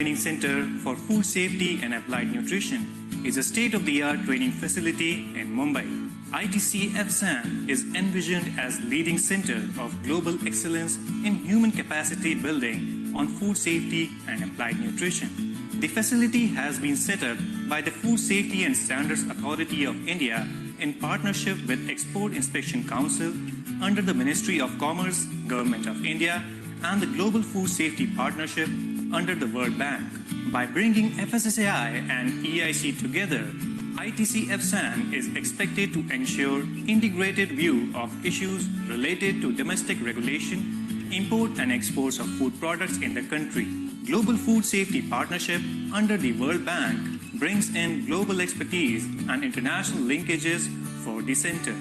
Training Center for Food Safety and Applied Nutrition is a state-of-the-art training facility in Mumbai. ITCFSAN is envisioned as leading center of global excellence in human capacity building on food safety and applied nutrition. The facility has been set up by the Food Safety and Standards Authority of India in partnership with Export Inspection Council under the Ministry of Commerce, Government of India, and the Global Food Safety Partnership under the World Bank. By bringing FSSAI and EIC together, ITCFSAN is expected to ensure integrated view of issues related to domestic regulation, import and exports of food products in the country. Global Food Safety Partnership under the World Bank brings in global expertise and international linkages for the center.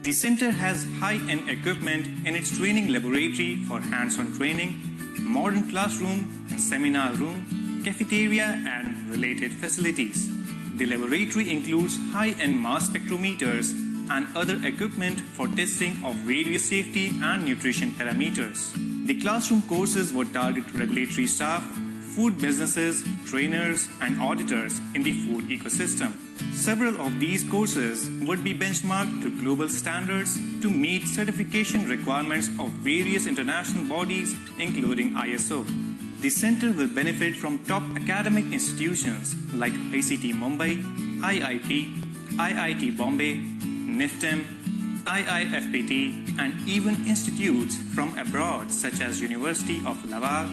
The center has high-end equipment in its training laboratory for hands-on training, modern classroom and seminar room, cafeteria and related facilities. The laboratory includes high-end mass spectrometers and other equipment for testing of various safety and nutrition parameters. The classroom courses would target regulatory staff, food businesses, trainers, and auditors in the food ecosystem. Several of these courses would be benchmarked to global standards to meet certification requirements of various international bodies, including ISO. The center will benefit from top academic institutions like ICT Mumbai, IIT, IIT Bombay, NIFTEM, IIFPT, and even institutes from abroad such as University of Laval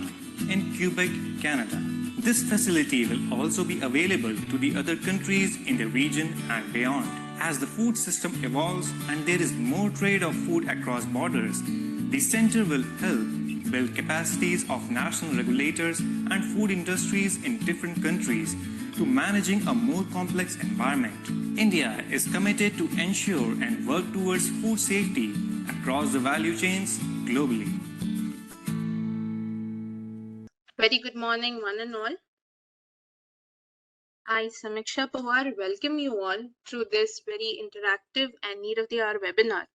in Quebec, Canada. This facility will also be available to the other countries in the region and beyond. As the food system evolves and there is more trade of food across borders, the center will help build capacities of national regulators and food industries in different countries to managing a more complex environment. India is committed to ensure and work towards food safety across the value chains globally. Very good morning, one and all. I, Samiksha Pawar, welcome you all through this very interactive and need-of-the-hour webinar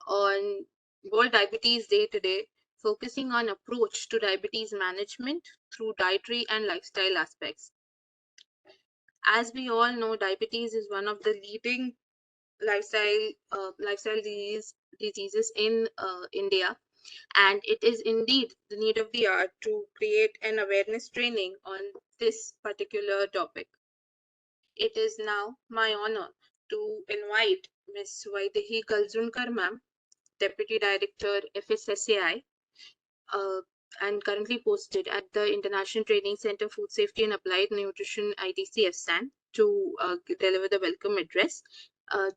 on World Diabetes Day today, focusing on approach to diabetes management through dietary and lifestyle aspects. As we all know, diabetes is one of the leading lifestyle diseases in India. And it is indeed the need of the hour to create an awareness training on this particular topic. It is now my honor to invite Ms. Vaidehi Kalzunkar ma'am, Deputy Director FSSAI, and currently posted at the International Training Center Food Safety and Applied Nutrition ITCFSAN to deliver the welcome address.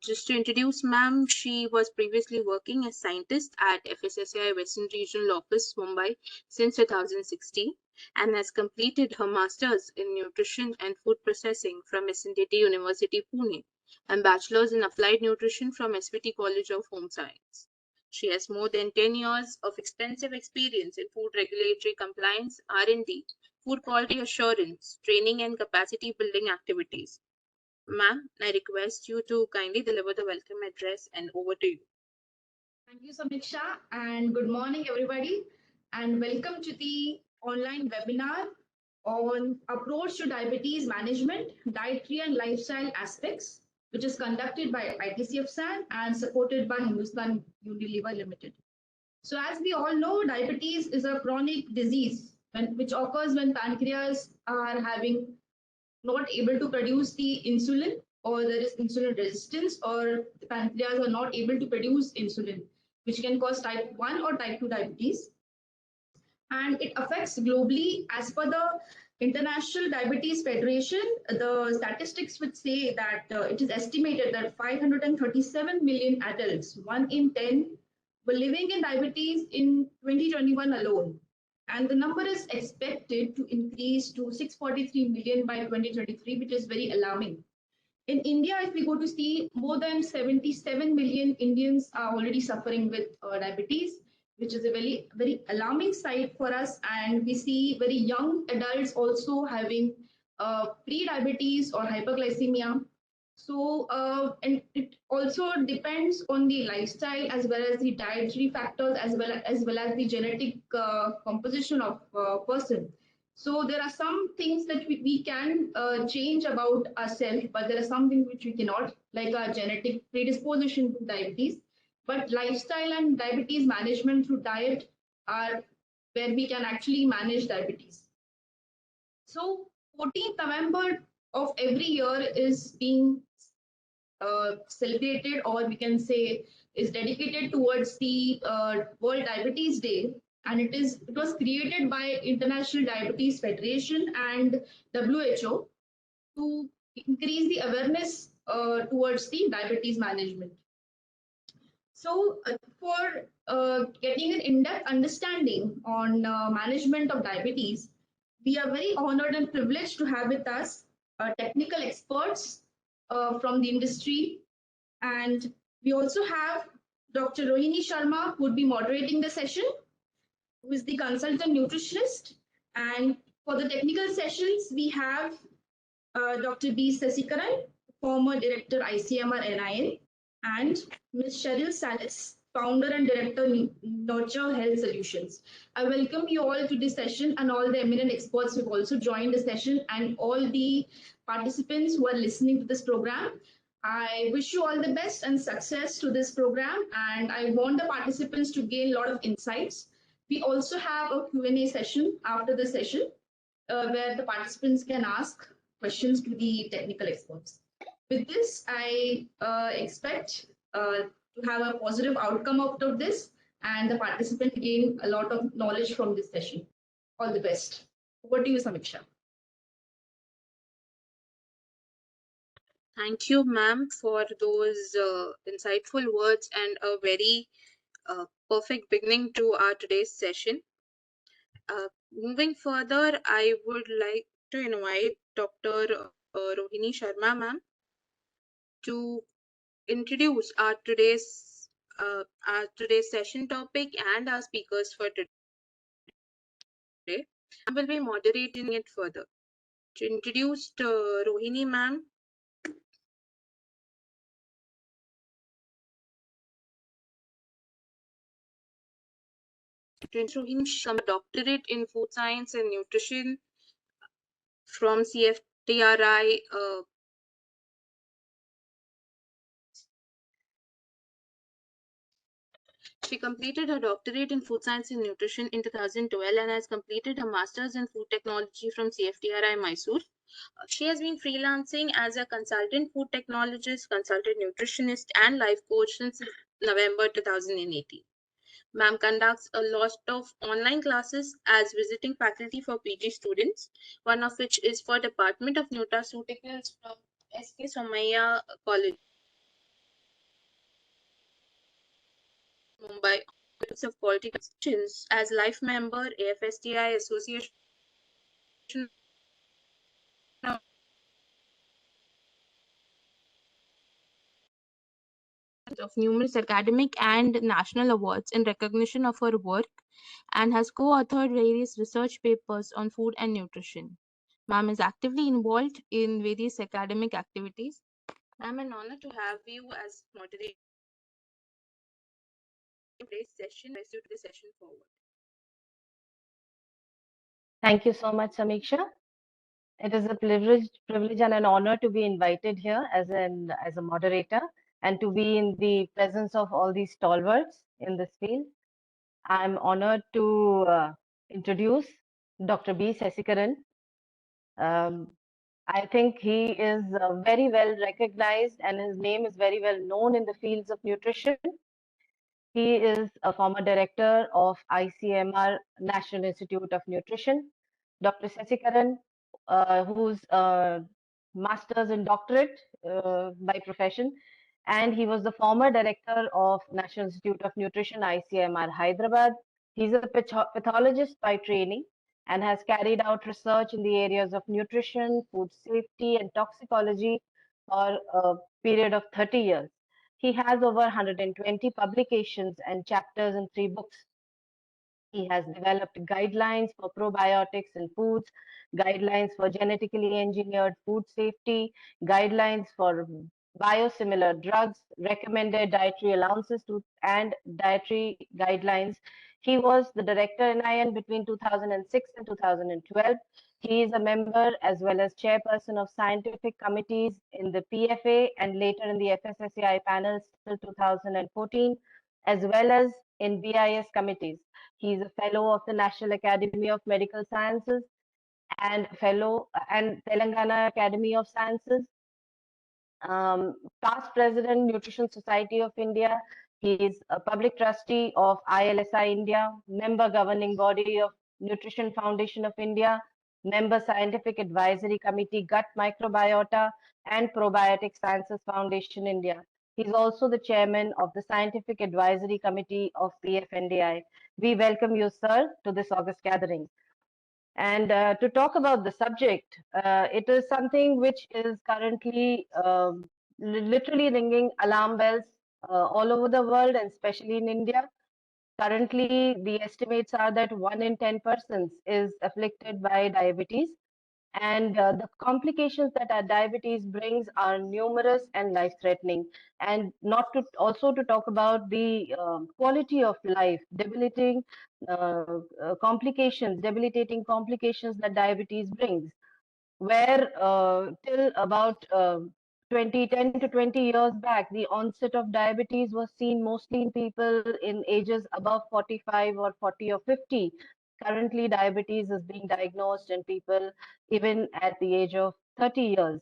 Just to introduce ma'am, she was previously working as scientist at FSSAI Western Regional Office, Mumbai since 2016 and has completed her master's in nutrition and food processing from SNDT University, Pune and bachelor's in applied nutrition from SVT College of Home Science. She has more than 10 years of extensive experience in food regulatory compliance, R&D, food quality assurance, training and capacity building activities. Ma'am, I request you to kindly deliver the welcome address and over to you. Thank you, Samiksha, and good morning, everybody, and welcome to the online webinar on approach to diabetes management, dietary and lifestyle aspects, which is conducted by ITCFSAN and supported by Hindustan Unilever Limited. So as we all know, diabetes is a chronic disease which occurs when pancreas are not able to produce the insulin, or there is insulin resistance, or the pancreas are not able to produce insulin, which can cause type 1 or type 2 diabetes. And it affects globally. As per the International Diabetes Federation, the statistics would say that it is estimated that 537 million adults, 1 in 10, were living in diabetes in 2021 alone. And the number is expected to increase to 643 million by 2023, which is very alarming. In India, if we go to see, more than 77 million Indians are already suffering with diabetes, which is a very, very alarming sight for us. And we see very young adults also having pre-diabetes or hyperglycemia. So, and it also depends on the lifestyle as well as the dietary factors as well as the genetic composition of a person. So there are some things that we can change about ourselves, but there are some things which we cannot, like our genetic predisposition to diabetes. But lifestyle and diabetes management through diet are where we can actually manage diabetes. So 14th November of every year is being celebrated, or we can say is dedicated towards the World Diabetes Day, and it was created by International Diabetes Federation and WHO to increase the awareness towards the diabetes management. So, for getting an in-depth understanding on management of diabetes, we are very honored and privileged to have with us technical experts from the industry, and we also have Dr. Rohini Sharma, who would be moderating the session, who is the consultant nutritionist. And for the technical sessions, we have Dr. B. Sasikaran, former director ICMR NIN, and Ms. Cheryl Salis, founder and director Nurture Health Solutions. I welcome you all to this session, and all the eminent experts who have also joined the session, and all the participants who are listening to this program. I wish you all the best and success to this program, and I want the participants to gain a lot of insights. We also have a Q&A session after the session where the participants can ask questions to the technical experts. With this, I expect to have a positive outcome out of this, and the participant gain a lot of knowledge from this session. All the best. Over to you, Samiksha. Thank you, ma'am, for those insightful words and a very perfect beginning to our today's session. Moving further, I would like to invite Dr. Rohini Sharma, ma'am, to introduce our today's session topic and our speakers for today. I will be moderating it further. To introduce Rohini, ma'am. Rohini, some doctorate in food science and nutrition from CFTRI. She completed her doctorate in food science and nutrition in 2012 and has completed her master's in food technology from CFTRI Mysore. She has been freelancing as a consultant food technologist, consultant nutritionist, and life coach since November 2018. Ma'am conducts a lot of online classes as visiting faculty for PG students, one of which is for Department of Nutraceuticals from SK Somaiya College, Mumbai, of quality questions as life member, AFSTI Association of numerous academic and national awards in recognition of her work, and has co-authored various research papers on food and nutrition. Ma'am is actively involved in various academic activities. Ma'am, an honor to have you as moderator of today's session. Let's do the session forward. Thank you so much, Samiksha. It is a privilege and an honor to be invited here as a moderator and to be in the presence of all these stalwarts in this field. I'm honored to introduce Dr. B. Sasikaran. I think he is very well recognized and his name is very well known in the fields of nutrition. He is a former director of ICMR, National Institute of Nutrition. Dr. Sasikaran, who's a master's and doctorate by profession, and he was the former director of National Institute of Nutrition, ICMR, Hyderabad. He's a pathologist by training and has carried out research in the areas of nutrition, food safety, and toxicology for a period of 30 years. He has over 120 publications and chapters in 3 books. He has developed guidelines for probiotics in foods, guidelines for genetically engineered food safety, guidelines for biosimilar drugs, recommended dietary allowances and dietary guidelines He was the director NIN between 2006 and 2012. He is a member as well as chairperson of scientific committees in the PFA and later in the FSSAI panels till 2014, as well as in BIS committees. He is a fellow of the National Academy of Medical Sciences and fellow and Telangana Academy of Sciences, past president, Nutrition Society of India. He is a public trustee of ILSI India, member governing body of Nutrition Foundation of India, member scientific advisory committee, gut microbiota, and probiotic sciences foundation India. He's also the chairman of the scientific advisory committee of PFNDI. We welcome you, sir, to this August gathering. And to talk about the subject, it is something which is currently literally ringing alarm bells all over the world and especially in India. Currently, the estimates are that 1 in 10 persons is afflicted by diabetes. And the complications that our diabetes brings are numerous and life-threatening. And not to also to talk about the quality of life, debilitating complications that diabetes brings, where till about 10 to 20 years back, the onset of diabetes was seen mostly in people in ages above 45 or 40 or 50. Currently, diabetes is being diagnosed in people even at the age of 30 years.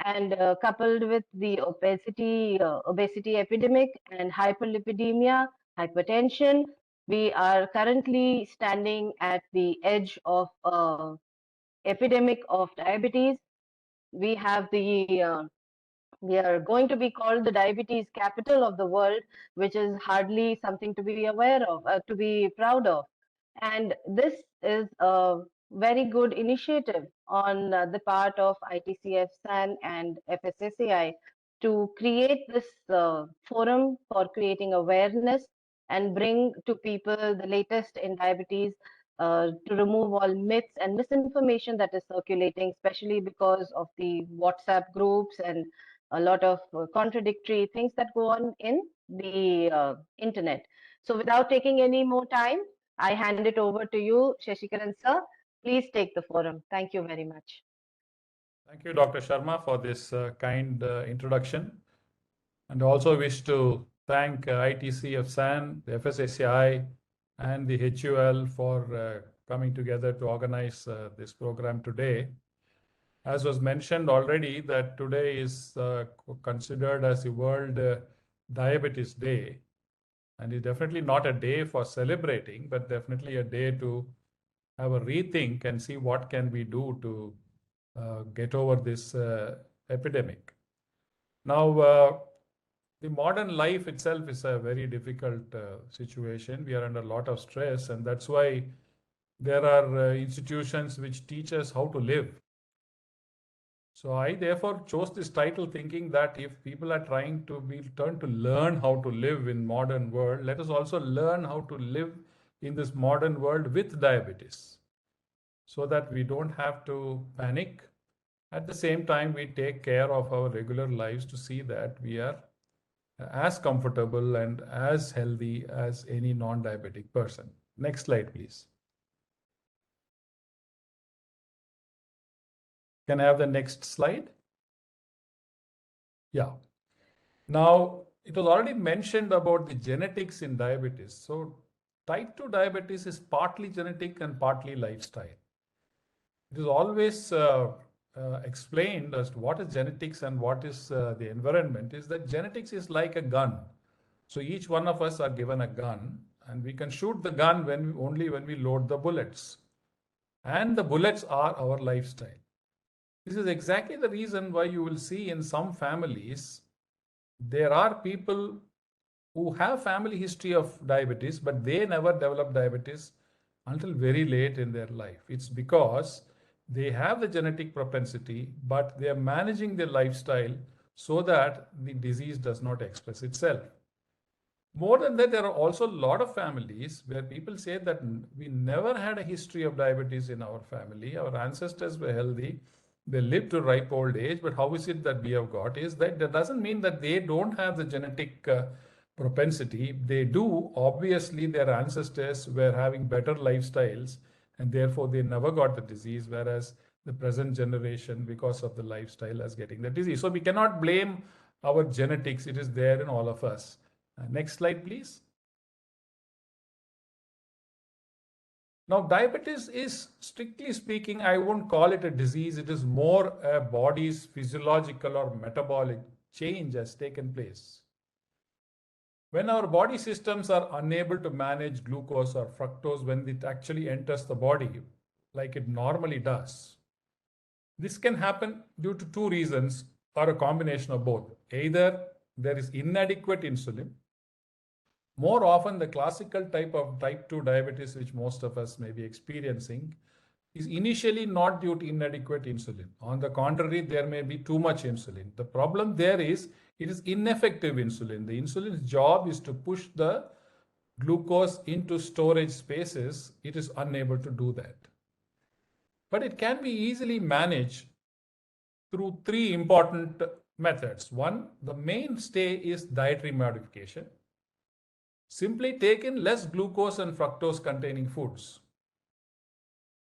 And coupled with the obesity epidemic and hyperlipidemia, hypertension, we are currently standing at the edge of epidemic of diabetes. We have we are going to be called the diabetes capital of the world, which is hardly something to be aware of, to be proud of. And this is a very good initiative on the part of ITCFSAN and FSSAI to create this forum for creating awareness and bring to people the latest in diabetes, to remove all myths and misinformation that is circulating, especially because of the WhatsApp groups and a lot of contradictory things that go on in the internet. So without taking any more time, I hand it over to you, Shashikaran sir. Please take the forum. Thank you very much. Thank you, Dr. Sharma, for this kind introduction. And also wish to thank ITCFSAN, the FSSAI, and the HUL for coming together to organize this program today. As was mentioned already, that today is considered as the World Diabetes Day. And it's definitely not a day for celebrating, but definitely a day to have a rethink and see what can we do to get over this epidemic. Now, the modern life itself is a very difficult situation. We are under a lot of stress, and that's why there are institutions which teach us how to live. So I therefore chose this title thinking that if people are trying to be turned to learn how to live in modern world, let us also learn how to live in this modern world with diabetes, so that we don't have to panic. At the same time, we take care of our regular lives to see that we are as comfortable and as healthy as any non-diabetic person. Next slide, please. Can I have the next slide? Yeah. Now, it was already mentioned about the genetics in diabetes. So type 2 diabetes is partly genetic and partly lifestyle. It is always explained as to what is genetics and what is the environment, is that genetics is like a gun. So each one of us are given a gun, and we can shoot the gun only when we load the bullets. And the bullets are our lifestyle. This is exactly the reason why you will see in some families, there are people who have family history of diabetes, but they never develop diabetes until very late in their life. It's because they have the genetic propensity, but they are managing their lifestyle so that the disease does not express itself. More than that, there are also a lot of families where people say that we never had a history of diabetes in our family. Our ancestors were healthy. They lived to ripe old age, but how is it that we have got is that doesn't mean that they don't have the genetic propensity. They do. Obviously, their ancestors were having better lifestyles and therefore they never got the disease, whereas the present generation, because of the lifestyle, is getting the disease. So we cannot blame our genetics. It is there in all of us. Next slide, please. Now, diabetes is, strictly speaking, I won't call it a disease. It is more a body's physiological or metabolic change has taken place. When our body systems are unable to manage glucose or fructose when it actually enters the body, like it normally does, this can happen due to two reasons or a combination of both. Either there is inadequate insulin. More often, the classical type of type 2 diabetes, which most of us may be experiencing, is initially not due to inadequate insulin. On the contrary, there may be too much insulin. The problem there is it is ineffective insulin. The insulin's job is to push the glucose into storage spaces. It is unable to do that. But it can be easily managed through three important methods. One, the mainstay is dietary modification. Simply take in less glucose and fructose containing foods,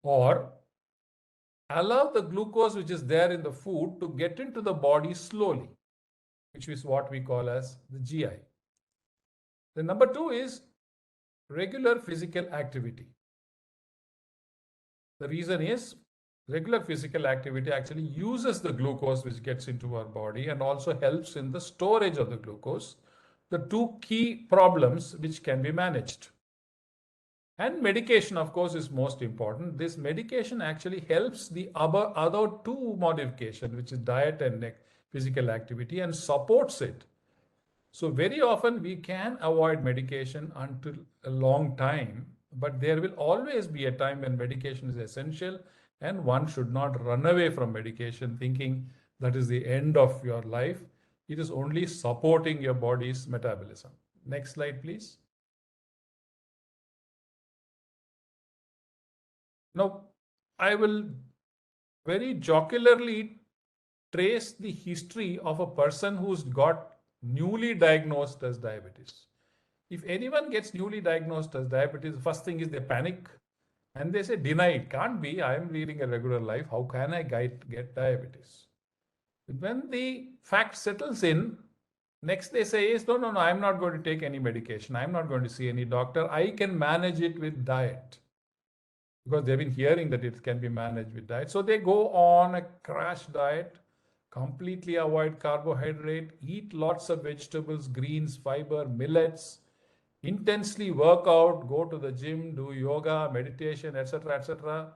or allow the glucose which is there in the food to get into the body slowly, which is what we call as the GI. The number two is regular physical activity. The reason is regular physical activity actually uses the glucose which gets into our body and also helps in the storage of the glucose. The two key problems which can be managed. And medication, of course, is most important. This medication actually helps the other two modification, which is diet and physical activity, and supports it. So very often we can avoid medication until a long time, but there will always be a time when medication is essential and one should not run away from medication thinking that is the end of your life. It is only supporting your body's metabolism. Next slide, please. Now, I will very jocularly trace the history of a person who's got newly diagnosed as diabetes. If anyone gets newly diagnosed as diabetes, the first thing is they panic and they say, deny it. Can't be. I am leading a regular life. How can I get diabetes? When the fact settles in, next they say is, no, I'm not going to take any medication. I'm not going to see any doctor. I can manage it with diet. Because they've been hearing that it can be managed with diet. So they go on a crash diet, completely avoid carbohydrate, eat lots of vegetables, greens, fiber, millets, intensely work out, go to the gym, do yoga, meditation, etc., etc.,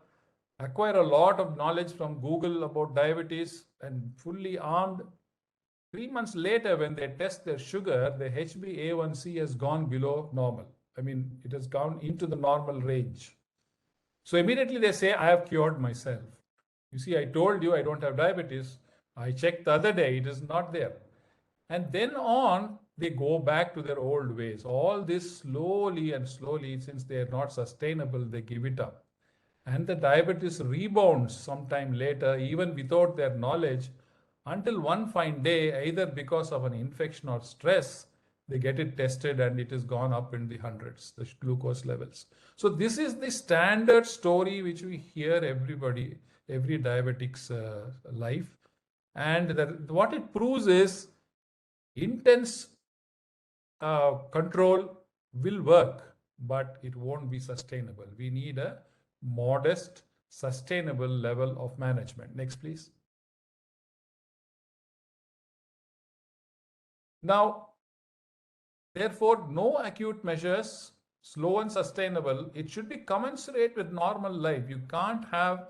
acquire a lot of knowledge from Google about diabetes, and fully armed. 3 months later, when they test their sugar, the HbA1c has gone below normal. I mean, it has gone into the normal range. So immediately they say, I have cured myself. You see, I told you I don't have diabetes. I checked the other day, it is not there. And then on, they go back to their old ways. All this slowly and slowly, since they are not sustainable, they give it up. And the diabetes rebounds sometime later, even without their knowledge, until one fine day, either because of an infection or stress, they get it tested and it has gone up in the hundreds, the glucose levels. So this is the standard story which we hear every diabetic's life. And what it proves is intense control will work, but it won't be sustainable. We need a modest, sustainable level of management. Next, please. Now, therefore, no acute measures, slow and sustainable. It should be commensurate with normal life. You can't have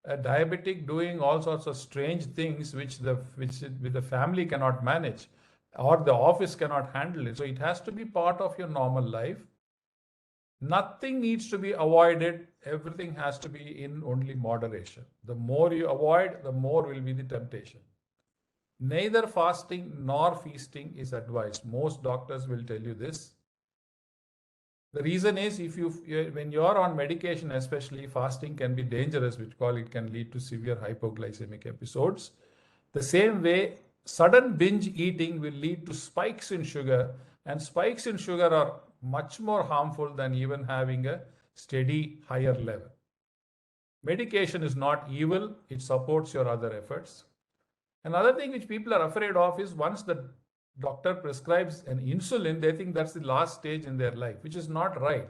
a diabetic doing all sorts of strange things which the family cannot manage or the office cannot handle it. So it has to be part of your normal life. Nothing needs to be avoided. Everything has to be in only moderation. The more you avoid, the more will be the temptation. Neither fasting nor feasting is advised. Most doctors will tell you this. The reason is when you are on medication, especially, fasting can be dangerous, which it can lead to severe hypoglycemic episodes. The same way, sudden binge eating will lead to spikes in sugar, And spikes in sugar are much more harmful than even having a steady higher level. Medication is not evil, it supports your other efforts. Another thing which people are afraid of is once the doctor prescribes an insulin, they think that's the last stage in their life, which is not right.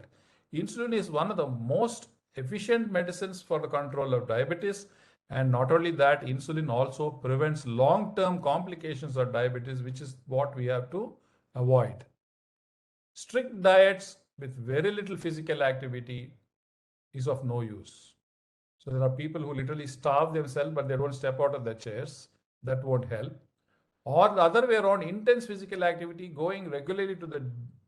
Insulin is one of the most efficient medicines for the control of diabetes. And not only that, insulin also prevents long-term complications of diabetes, which is what we have to avoid. Strict diets with very little physical activity is of no use. So there are people who literally starve themselves, but they don't step out of their chairs. That won't help. Or the other way around, intense physical activity, going regularly to the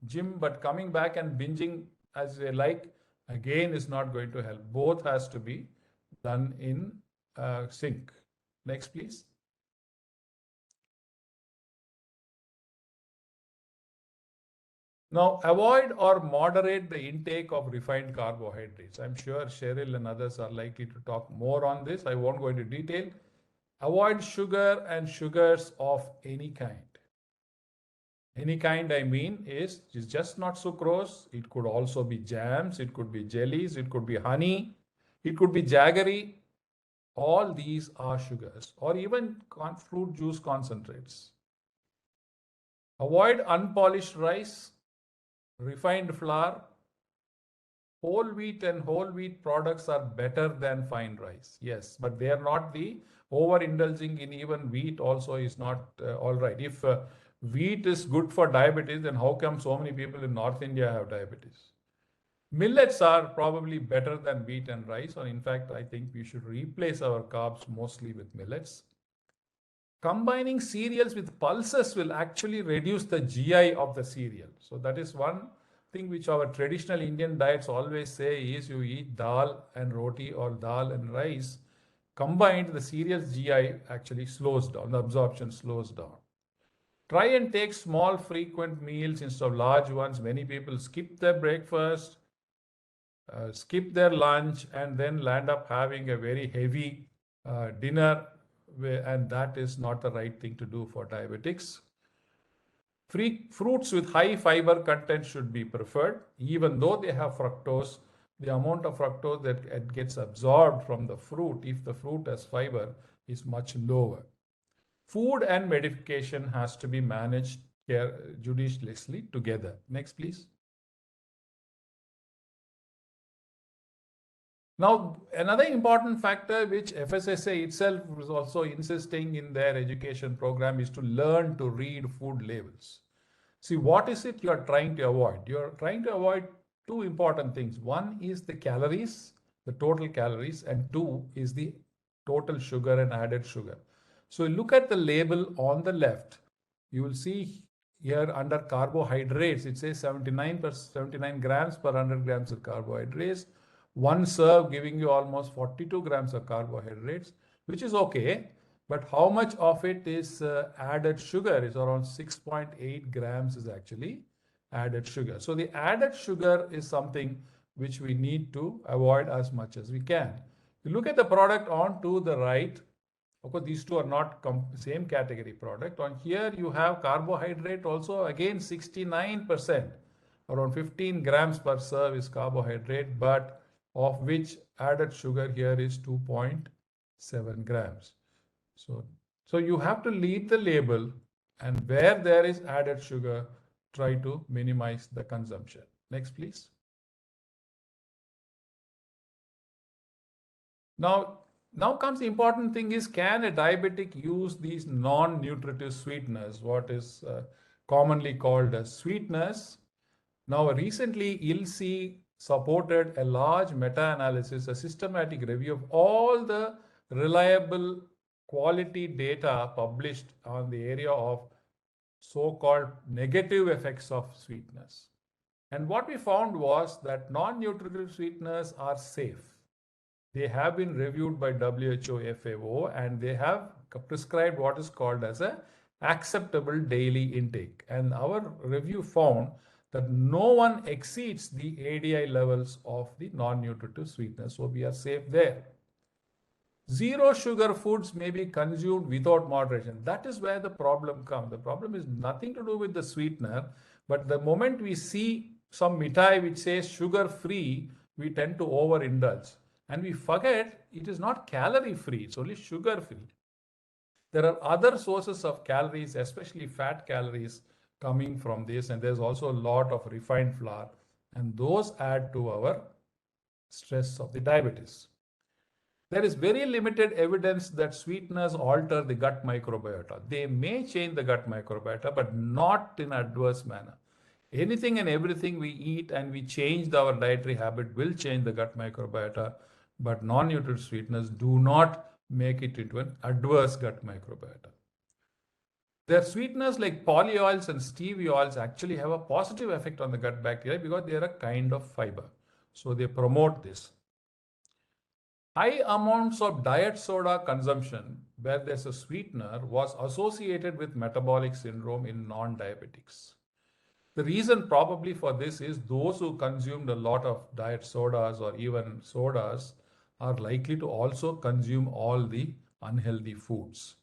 gym, but coming back and binging as they like, again, is not going to help. Both has to be done in sync. Next, please. Now, avoid or moderate the intake of refined carbohydrates. I'm sure Cheryl and others are likely to talk more on this. I won't go into detail. Avoid sugar and sugars of any kind. Any kind I mean is just not sucrose. It could also be jams, it could be jellies, it could be honey, it could be jaggery. All these are sugars, or even fruit juice concentrates. Avoid unpolished rice, refined flour. Whole wheat and whole wheat products are better than fine rice. Yes, but they are not the overindulging in even wheat also is not all right. If wheat is good for diabetes, then how come so many people in North India have diabetes? Millets are probably better than wheat and rice, or in fact, I think we should replace our carbs mostly with millets. Combining cereals with pulses will actually reduce the GI of the cereal. So that is one thing which our traditional Indian diets always say is you eat dal and roti or dal and rice. Combined, the cereal's GI actually slows down, the absorption slows down. Try and take small frequent meals instead of large ones. Many people skip their breakfast, skip their lunch, and then land up having a very heavy dinner, and that is not the right thing to do for diabetics. Fruits with high fiber content should be preferred, even though they have fructose. The amount of fructose that gets absorbed from the fruit, if the fruit has fiber, is much lower. Food and medication has to be managed judiciously together. Next, please. Now, another important factor which FSSA itself is also insisting in their education program is to learn to read food labels. See, what is it you are trying to avoid? You are trying to avoid two important things. One is the calories, the total calories, and two is the total sugar and added sugar. So look at the label on the left. You will see here under carbohydrates, it says 79 grams per 100 grams of carbohydrates. One serve giving you almost 42 grams of carbohydrates, which is okay. But how much of it is added sugar is around 6.8 grams is actually added sugar. So the added sugar is something which we need to avoid as much as we can. You look at the product on to the right. Of course, these two are not same category product. On here, you have carbohydrate also, again 69%, around 15 grams per serve is carbohydrate, but of which added sugar here is 2.7 grams. So you have to read the label, and where there is added sugar, try to minimize the consumption. Next, please. Now comes the important thing is, can a diabetic use these non-nutritive sweeteners, what is commonly called as sweeteners? Now recently ILSI supported a large meta-analysis, a systematic review of all the reliable quality data published on the area of so-called negative effects of sweeteners. And what we found was that non-nutritive sweeteners are safe. They have been reviewed by WHO, FAO, and they have prescribed what is called as a acceptable daily intake. And our review found that no one exceeds the ADI levels of the non-nutritive sweeteners. So we are safe there. Zero sugar foods may be consumed without moderation. That is where the problem comes. The problem is nothing to do with the sweetener, But the moment we see some mithai which says sugar free, we tend to overindulge. And we forget it is not calorie free, it's only sugar free. There are other sources of calories, especially fat calories, coming from this. And there's also a lot of refined flour. And those add to our stress of the diabetes. There is very limited evidence that sweeteners alter the gut microbiota. They may change the gut microbiota, but not in adverse manner. Anything and everything we eat and we change our dietary habit will change the gut microbiota, but non-nutritive sweeteners do not make it into an adverse gut microbiota. Their sweeteners like polyols and stevia oils actually have a positive effect on the gut bacteria because they are a kind of fiber. So they promote this. High amounts of diet soda consumption, where there's a sweetener, was associated with metabolic syndrome in non-diabetics. The reason probably for this is those who consumed a lot of diet sodas or even sodas are likely to also consume all the unhealthy foods.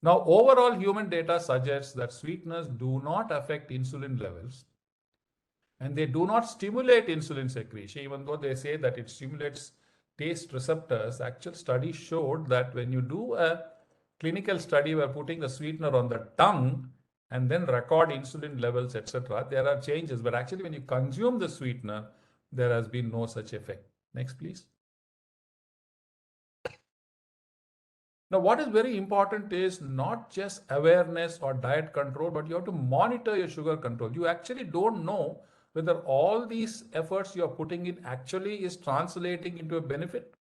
Now, overall human data suggests that sweeteners do not affect insulin levels and they do not stimulate insulin secretion, even though they say that it stimulates taste receptors. Actual studies showed that when you do a clinical study where putting the sweetener on the tongue and then record insulin levels, etc., there are changes. But actually, when you consume the sweetener, there has been no such effect. Next, please. Now, what is very important is not just awareness or diet control, but you have to monitor your sugar control. You actually don't know whether all these efforts you're putting in actually is translating into a benefit.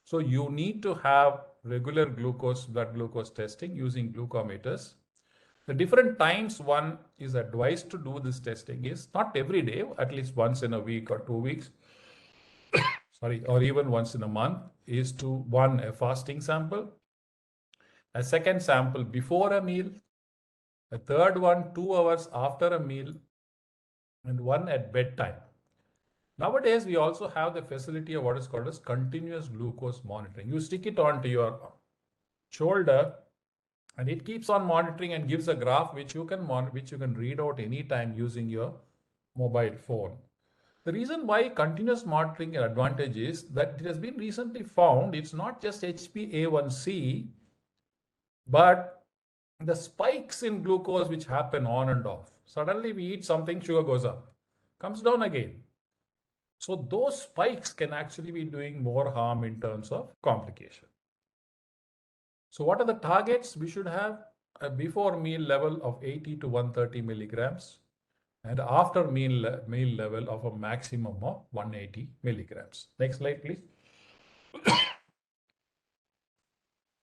So you need to have regular blood glucose testing using glucometers. The different times one is advised to do this testing is not every day, at least once in a week or 2 weeks, sorry, or even once in a month, is to one, a fasting sample, a second sample before a meal, a third one 2 hours after a meal, and one at bedtime. Nowadays, we also have the facility of what is called as continuous glucose monitoring. You stick it onto your shoulder and it keeps on monitoring and gives a graph which you can read out anytime using your mobile phone. The reason why continuous monitoring an advantage is that it has been recently found it's not just HbA1c, but the spikes in glucose which happen on and off. Suddenly we eat something, sugar goes up, comes down again. So those spikes can actually be doing more harm in terms of complication. So what are the targets? We should have a before meal level of 80 to 130 milligrams and after meal level of a maximum of 180 milligrams. Next slide, please.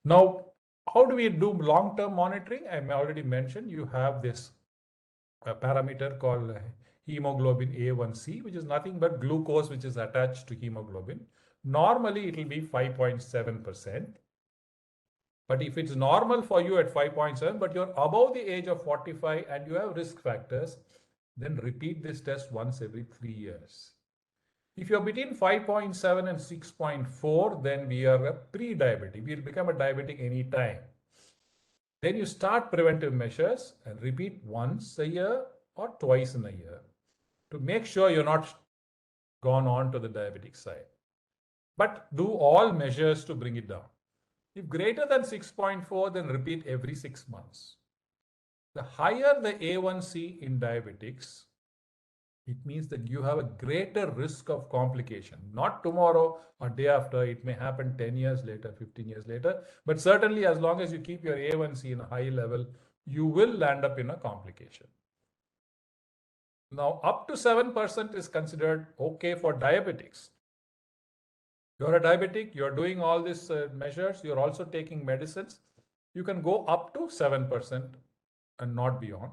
Now, how do we do long-term monitoring? I already mentioned you have this parameter called hemoglobin A1c, which is nothing but glucose which is attached to hemoglobin. Normally, it will be 5.7%. But if it's normal for you at 5.7, but you're above the age of 45 and you have risk factors, then repeat this test once every 3 years. If you're between 5.7 and 6.4, then we are a pre-diabetic. We'll become a diabetic anytime. Then you start preventive measures and repeat once a year or twice in a year to make sure you're not gone on to the diabetic side. But do all measures to bring it down. If greater than 6.4, then repeat every 6 months. The higher the A1c in diabetics, it means that you have a greater risk of complication. Not tomorrow or day after, it may happen 10 years later, 15 years later, but certainly as long as you keep your A1c in a high level, you will land up in a complication. Now, up to 7% is considered okay for diabetics. You're a diabetic, you're doing all these measures, you're also taking medicines, you can go up to 7% and not beyond.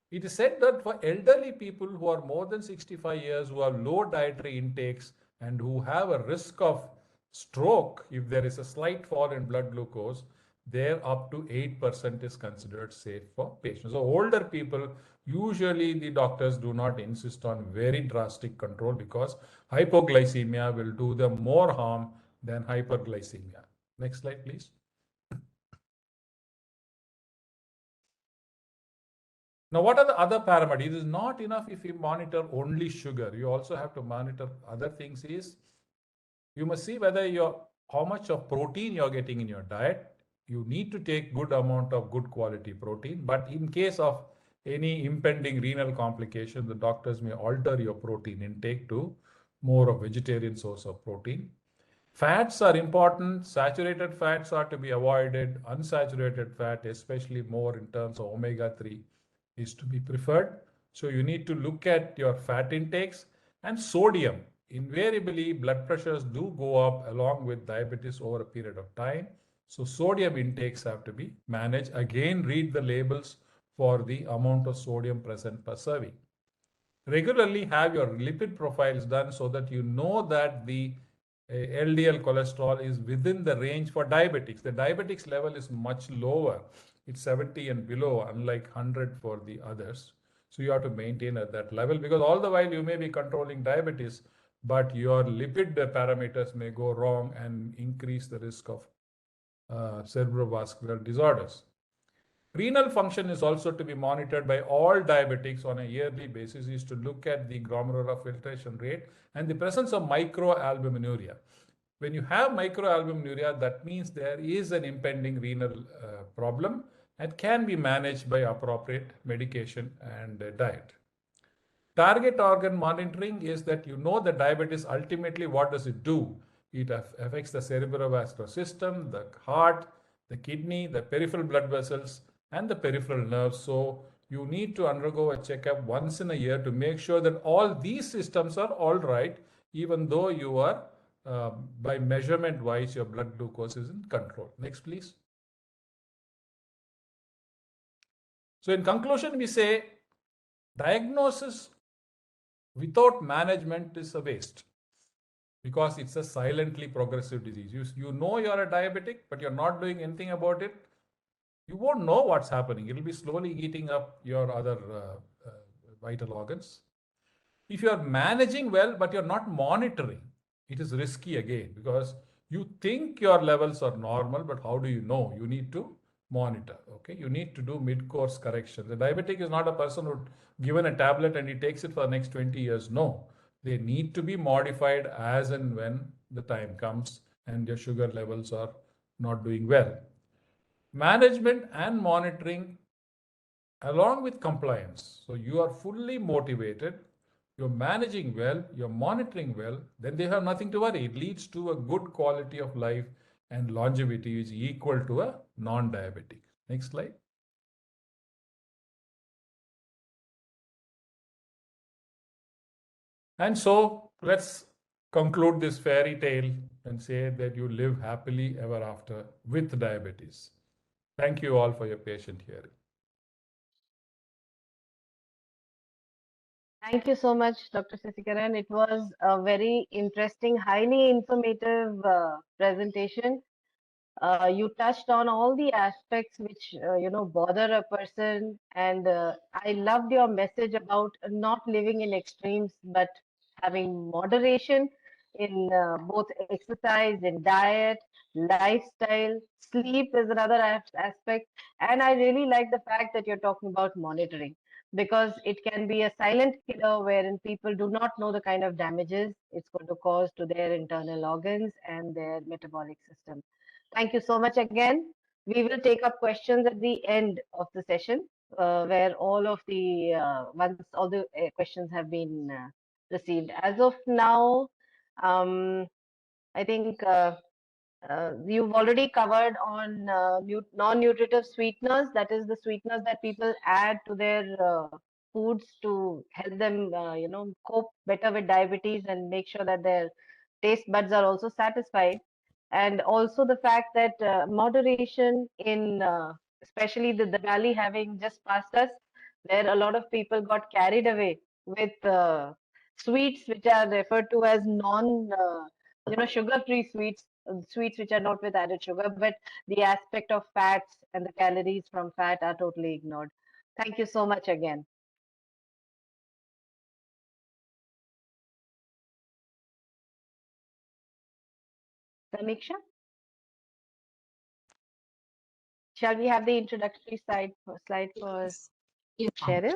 It is said that for elderly people who are more than 65 years, who have low dietary intakes and who have a risk of stroke, if there is a slight fall in blood glucose, there up to 8% is considered safe for patients. So older people, usually the doctors do not insist on very drastic control because hypoglycemia will do them more harm than hyperglycemia. Next slide, please. Now, what are the other parameters? It is not enough if you monitor only sugar. You also have to monitor other things. You must see whether how much of protein you're getting in your diet. You need to take good amount of good quality protein, but in case of any impending renal complication, the doctors may alter your protein intake to more of vegetarian source of protein. Fats are important. Saturated fats are to be avoided. Unsaturated fat, especially more in terms of omega-3, is to be preferred. So you need to look at your fat intakes and sodium. Invariably, blood pressures do go up along with diabetes over a period of time. So sodium intakes have to be managed. Again, read the labels for the amount of sodium present per serving. Regularly have your lipid profiles done so that you know that the LDL cholesterol is within the range for diabetics. The diabetics level is much lower. It's 70 and below, unlike 100 for the others. So you have to maintain at that level, because all the while you may be controlling diabetes, but your lipid parameters may go wrong and increase the risk of cerebrovascular disorders. Renal function is also to be monitored by all diabetics on a yearly basis, is to look at the glomerular filtration rate and the presence of microalbuminuria. When you have microalbuminuria, that means there is an impending renal problem and can be managed by appropriate medication and diet. Target organ monitoring is that you know the diabetes ultimately what does it do? It affects the cerebrovascular system, the heart, the kidney, the peripheral blood vessels, and the peripheral nerves. So you need to undergo a checkup once in a year to make sure that all these systems are all right, even though you are, by measurement wise, your blood glucose is in control. Next, please. So in conclusion, we say diagnosis without management is a waste, because it's a silently progressive disease. You know you're a diabetic, but you're not doing anything about it. You won't know what's happening. It'll be slowly eating up your other vital organs. If you're managing well, but you're not monitoring, it is risky again, because you think your levels are normal, but how do you know? You need to monitor. Okay, you need to do mid-course correction. The diabetic is not a person who given a tablet and he takes it for the next 20 years. No, they need to be modified as and when the time comes and your sugar levels are not doing well. Management and monitoring along with compliance. So you are fully motivated, you're managing well, you're monitoring well, then they have nothing to worry. It leads to a good quality of life and longevity is equal to a non-diabetic. Next slide. And so let's conclude this fairy tale and say that you live happily ever after with diabetes. Thank you all for your patient hearing. Thank you so much, Dr. Sasikaran. It was a very interesting, highly informative presentation. You touched on all the aspects which bother a person, and I loved your message about not living in extremes but having moderation in both exercise, in diet, lifestyle. Sleep is another aspect, and I really like the fact that you're talking about monitoring, because it can be a silent killer wherein people do not know the kind of damages it's going to cause to their internal organs and their metabolic system. Thank you so much again. We will take up questions at the end of the session, where all of the once all the questions have been received. As of now, um, I think you've already covered on non-nutritive sweeteners. That is the sweeteners that people add to their foods to help them, cope better with diabetes and make sure that their taste buds are also satisfied. And also the fact that moderation in, especially the Diwali having just passed us, where a lot of people got carried away with sweets which are referred to as sugar-free sweets, sweets which are not with added sugar, but the aspect of fats and the calories from fat are totally ignored. Thank you so much again. Samiksha, shall we have the introductory slide for Cheryl?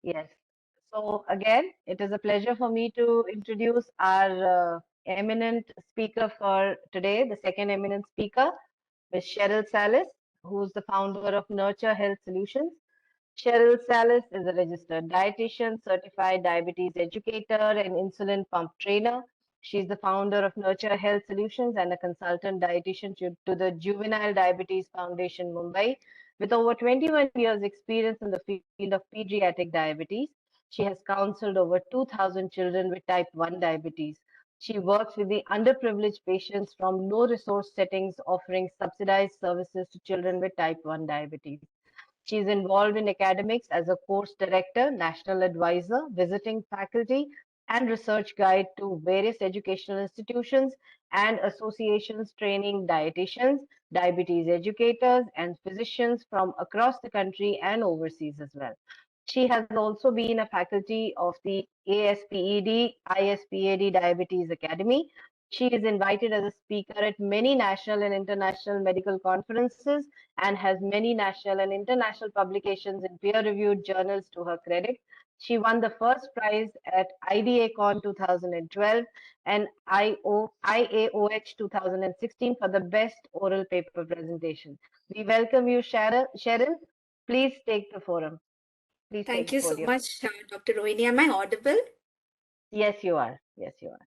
Yes. So again, it is a pleasure for me to introduce our eminent speaker for today, the second eminent speaker, Ms. Cheryl Salis, who's the founder of Nurture Health Solutions. Cheryl Salis is a registered dietitian, certified diabetes educator, and insulin pump trainer. She's the founder of Nurture Health Solutions and a consultant dietitian to the Juvenile Diabetes Foundation, Mumbai. With over 21 years' experience in the field of pediatric diabetes, she has counseled over 2,000 children with type 1 diabetes. She works with the underprivileged patients from low resource settings, offering subsidized services to children with type 1 diabetes. She is involved in academics as a course director, national advisor, visiting faculty, and research guide to various educational institutions and associations training dietitians, diabetes educators, and physicians from across the country and overseas as well. She has also been a faculty of the ASPED, ISPAD Diabetes Academy. She is invited as a speaker at many national and international medical conferences and has many national and international publications in peer-reviewed journals to her credit. She won the first prize at IDACon 2012 and IAOH 2016 for the best oral paper presentation. We welcome you, Cheryl. Please take the forum. Please take Thank the you so podium. much, Dr. Rohini. Am I audible? Yes, you are. Yes, you are.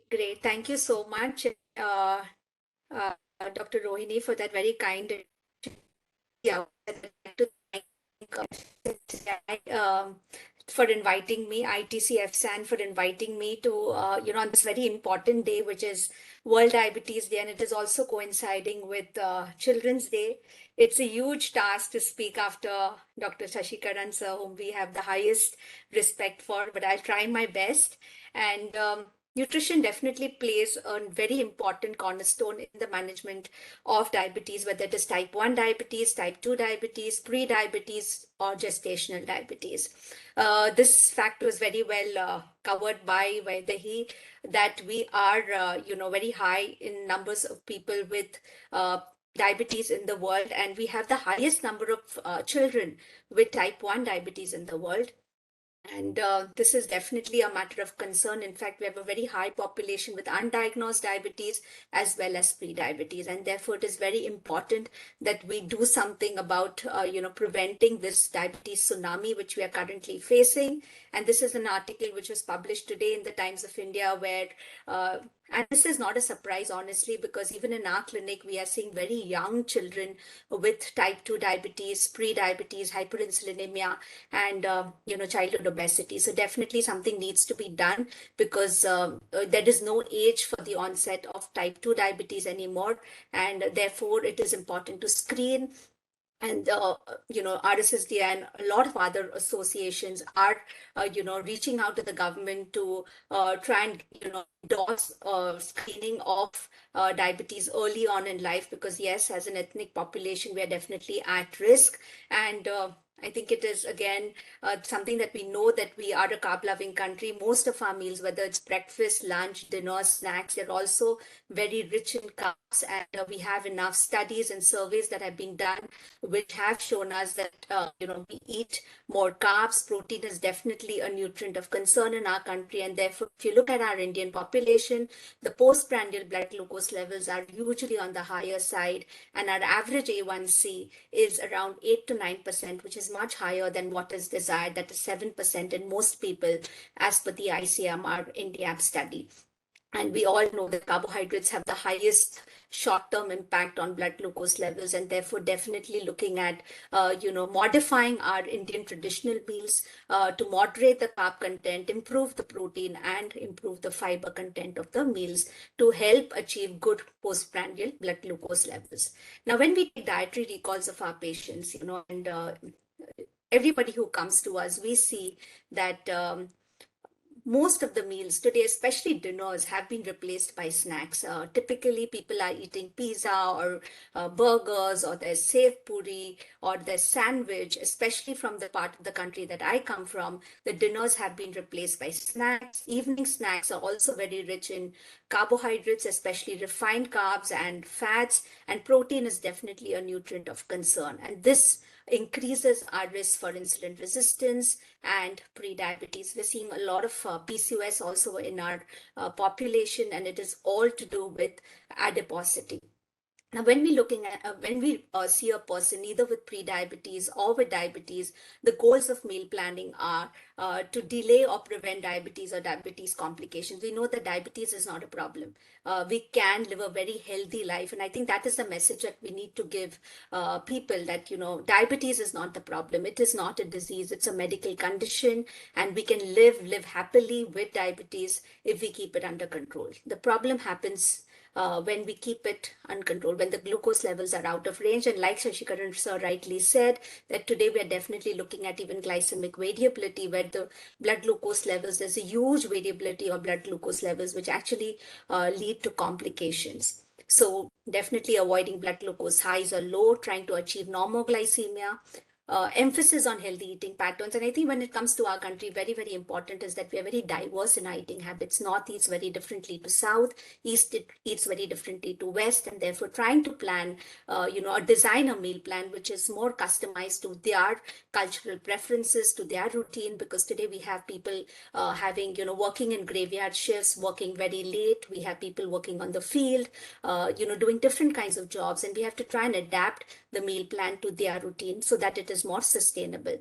Great. Thank you so much, uh, Dr. Rohini, for that very kind. Yeah, I'd like to thank for inviting me, ITCFSAN, for inviting me to, on this very important day, which is World Diabetes Day, and it is also coinciding with Children's Day. It's a huge task to speak after Dr. Shashikaran sir, whom we have the highest respect for, but I'll try my best. And nutrition definitely plays a very important cornerstone in the management of diabetes, whether it is type 1 diabetes, type 2 diabetes, pre-diabetes, or gestational diabetes. This fact was very well covered by Vaidehi, that we are, very high in numbers of people with diabetes in the world, and we have the highest number of children with type 1 diabetes in the world. And this is definitely a matter of concern. In fact, we have a very high population with undiagnosed diabetes as well as pre-diabetes. And therefore, it is very important that we do something about, preventing this diabetes tsunami, which we are currently facing. And this is an article which was published today in the Times of India, where and this is not a surprise, honestly, because even in our clinic, we are seeing very young children with type 2 diabetes, pre-diabetes, hyperinsulinemia, and, childhood obesity. So definitely something needs to be done, because there is no age for the onset of type 2 diabetes anymore. And therefore, it is important to screen. And, RSSD and a lot of other associations are, reaching out to the government to try and, endorse screening of diabetes early on in life, because yes, as an ethnic population, we are definitely at risk. And I think it is, again, something that we know, that we are a carb-loving country. Most of our meals, whether it's breakfast, lunch, dinner, snacks, they're also very rich in carbs. And we have enough studies and surveys that have been done, which have shown us that, we eat more carbs. Protein is definitely a nutrient of concern in our country. And therefore, if you look at our Indian population, the postprandial blood glucose levels are usually on the higher side. And our average A1C is around 8 to 9%, which is much higher than what is desired, that is 7% in most people, as per the ICMR India study. And we all know that carbohydrates have the highest short-term impact on blood glucose levels, and therefore definitely looking at, modifying our Indian traditional meals to moderate the carb content, improve the protein, and improve the fiber content of the meals to help achieve good postprandial blood glucose levels. Now, when we take dietary recalls of our patients, and everybody who comes to us, we see that most of the meals today, especially dinners, have been replaced by snacks. Typically, people are eating pizza or burgers, or there's safe puri or there's sandwich, especially from the part of the country that I come from. The dinners have been replaced by snacks. Evening snacks are also very rich in carbohydrates, especially refined carbs and fats, and protein is definitely a nutrient of concern. And this increases our risk for insulin resistance and pre-diabetes. We're seeing a lot of PCOS also in our population, and it is all to do with adiposity. Now, when we looking at when we see a person either with pre-diabetes or with diabetes, the goals of meal planning are to delay or prevent diabetes or diabetes complications. We know that diabetes is not a problem. We can live a very healthy life, and I think that is the message that we need to give people, that diabetes is not the problem. It is not a disease. It's a medical condition, and we can live happily with diabetes if we keep it under control. The problem happens when we keep it uncontrolled, when the glucose levels are out of range. And like Shashikaran sir rightly said, that today we are definitely looking at even glycemic variability, where the blood glucose levels, there's a huge variability of blood glucose levels, which actually lead to complications. So definitely avoiding blood glucose highs or low, trying to achieve normoglycemia. Emphasis on healthy eating patterns. And I think when it comes to our country, very, very important is that we are very diverse in our eating habits. North eats very differently to South, East eats very differently to West, and therefore trying to plan, or design a meal plan which is more customized to their cultural preferences, to their routine, because today we have people having, working in graveyard shifts, working very late. We have people working on the field, doing different kinds of jobs, and we have to try and adapt the meal plan to their routine so that it is more sustainable.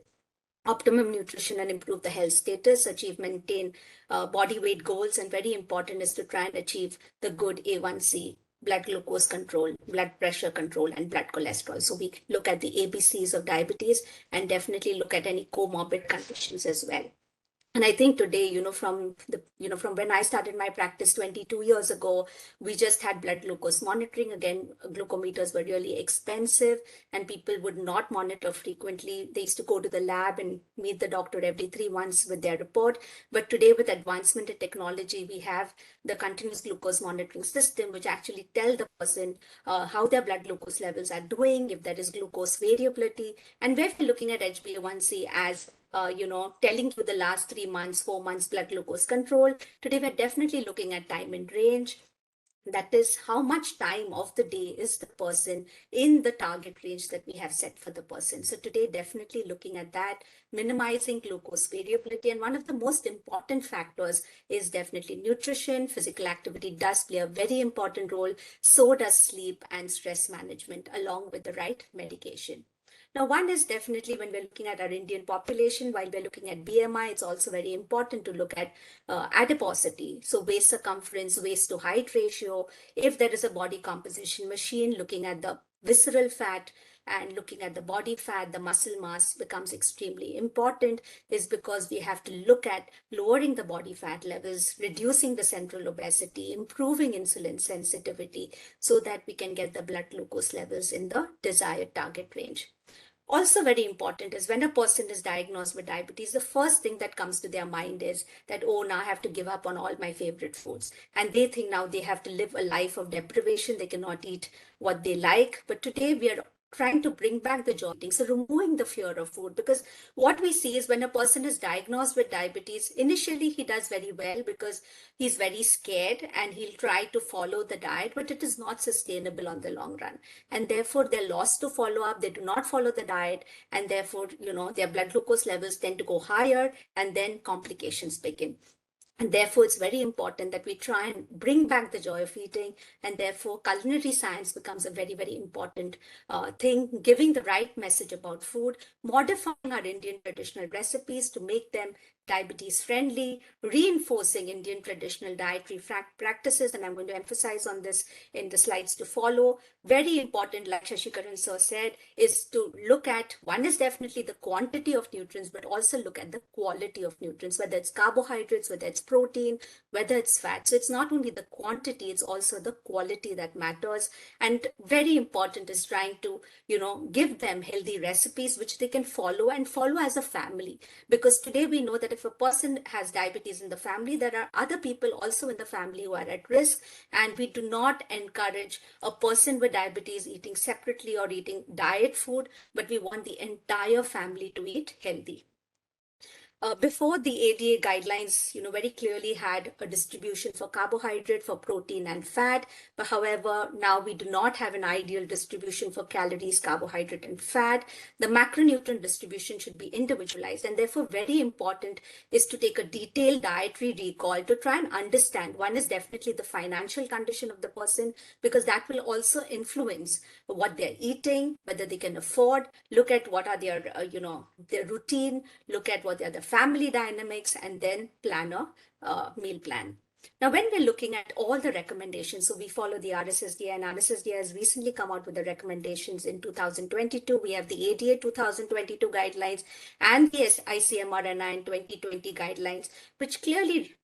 Optimum nutrition and improve the health status, maintain body weight goals, and very important is to try and achieve the good A1C, blood glucose control, blood pressure control, and blood cholesterol. So we look at the ABCs of diabetes and definitely look at any comorbid conditions as well. And I think today, from when I started my practice 22 years ago, we just had blood glucose monitoring. Again, glucometers were really expensive and people would not monitor frequently. They used to go to the lab and meet the doctor every 3 months with their report. But today, with advancement in technology, we have the continuous glucose monitoring system, which actually tell the person how their blood glucose levels are doing, if there is glucose variability. And we're looking at HbA1c as telling you the last 3 months, 4 months blood glucose control. Today, we're definitely looking at time in range. That is how much time of the day is the person in the target range that we have set for the person. So today, definitely looking at that, minimizing glucose variability. And one of the most important factors is definitely nutrition. Physical activity does play a very important role. So does sleep and stress management, along with the right medication. Now, one is definitely when we're looking at our Indian population, while we're looking at BMI, it's also very important to look at adiposity. So waist circumference, waist to height ratio. If there is a body composition machine, looking at the visceral fat and looking at the body fat, the muscle mass becomes extremely important, is because we have to look at lowering the body fat levels, reducing the central obesity, improving insulin sensitivity, so that we can get the blood glucose levels in the desired target range. Also very important is when a person is diagnosed with diabetes, the first thing that comes to their mind is that, oh, now I have to give up on all my favorite foods. And they think now they have to live a life of deprivation. They cannot eat what they like. But today we are trying to bring back the joy eating. So removing the fear of food, because what we see is when a person is diagnosed with diabetes, initially he does very well because he's very scared and he'll try to follow the diet, but it is not sustainable on the long run. And therefore they're lost to follow up. They do not follow the diet, and therefore, their blood glucose levels tend to go higher, and then complications begin. And therefore, it's very important that we try and bring back the joy of eating. And therefore, culinary science becomes a very, very important thing, giving the right message about food, modifying our Indian traditional recipes to make them diabetes friendly, reinforcing Indian traditional dietary practices. And I'm going to emphasize on this in the slides to follow. Very important, like Shashikaran sir said, is to look at, one is definitely the quantity of nutrients, but also look at the quality of nutrients, whether it's carbohydrates, whether it's protein, whether it's fat. So it's not only the quantity, it's also the quality that matters. And very important is trying to, give them healthy recipes which they can follow and follow as a family. Because today we know that if if a person has diabetes in the family, there are other people also in the family who are at risk, and we do not encourage a person with diabetes eating separately or eating diet food, but we want the entire family to eat healthy. Before the ADA guidelines, very clearly had a distribution for carbohydrate, for protein and fat. But however, now we do not have an ideal distribution for calories, carbohydrate and fat. The macronutrient distribution should be individualized, and therefore very important is to take a detailed dietary recall to try and understand. One is definitely the financial condition of the person, because that will also influence what they're eating, whether they can afford, look at what are their, their routine, look at what are the family dynamics, and then plan a meal plan. Now, when we're looking at all the recommendations, so we follow the RSSDI, and RSSDI has recently come out with the recommendations in 2022. We have the ADA 2022 guidelines and the ICMR-9 2020 guidelines, which clearly,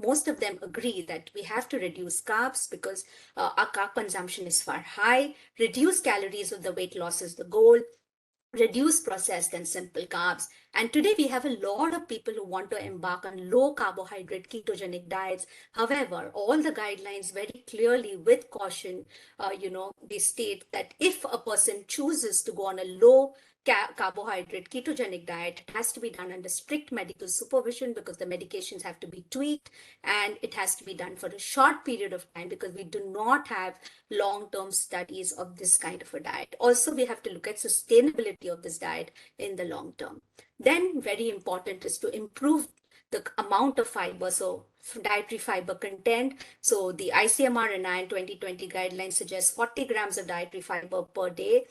most of them agree that we have to reduce carbs because our carb consumption is far high. Reduce calories with the weight loss is the goal. Reduce processed and simple carbs. And today we have a lot of people who want to embark on low carbohydrate ketogenic diets. However, all the guidelines very clearly with caution, they state that if a person chooses to go on a low carbohydrate ketogenic diet, it has to be done under strict medical supervision because the medications have to be tweaked, and it has to be done for a short period of time because we do not have long-term studies of this kind of a diet. Also, we have to look at sustainability of this diet in the long term. Then very important is to improve the amount of fiber, so dietary fiber content. So the ICMR-9 2020 guidelines suggest 40 grams of dietary fiber per day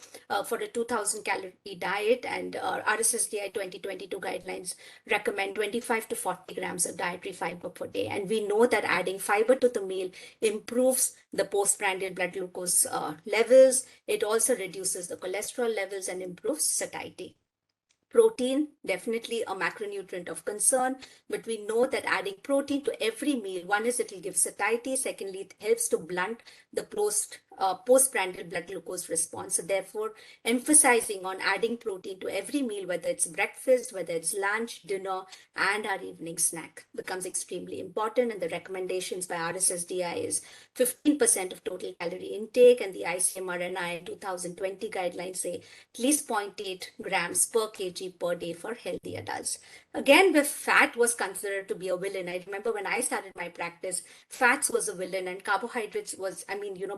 for a 2000 calorie diet, and RSSDI 2022 guidelines recommend 25 to 40 grams of dietary fiber per day. And we know that adding fiber to the meal improves the postprandial blood glucose levels. It also reduces the cholesterol levels and improves satiety. Protein, definitely a macronutrient of concern, but we know that adding protein to every meal, one is it will give satiety, secondly, it helps to blunt the postprandial blood glucose response. So therefore, emphasizing on adding protein to every meal, whether it's breakfast, whether it's lunch, dinner, and our evening snack, becomes extremely important. And the recommendations by RSSDI is 15% of total calorie intake, and the ICMR-9 2020 guidelines say at least 0.8 grams per kg per day for healthy adults. Again, the fat was considered to be a villain. I remember when I started my practice, fats was a villain and carbohydrates was,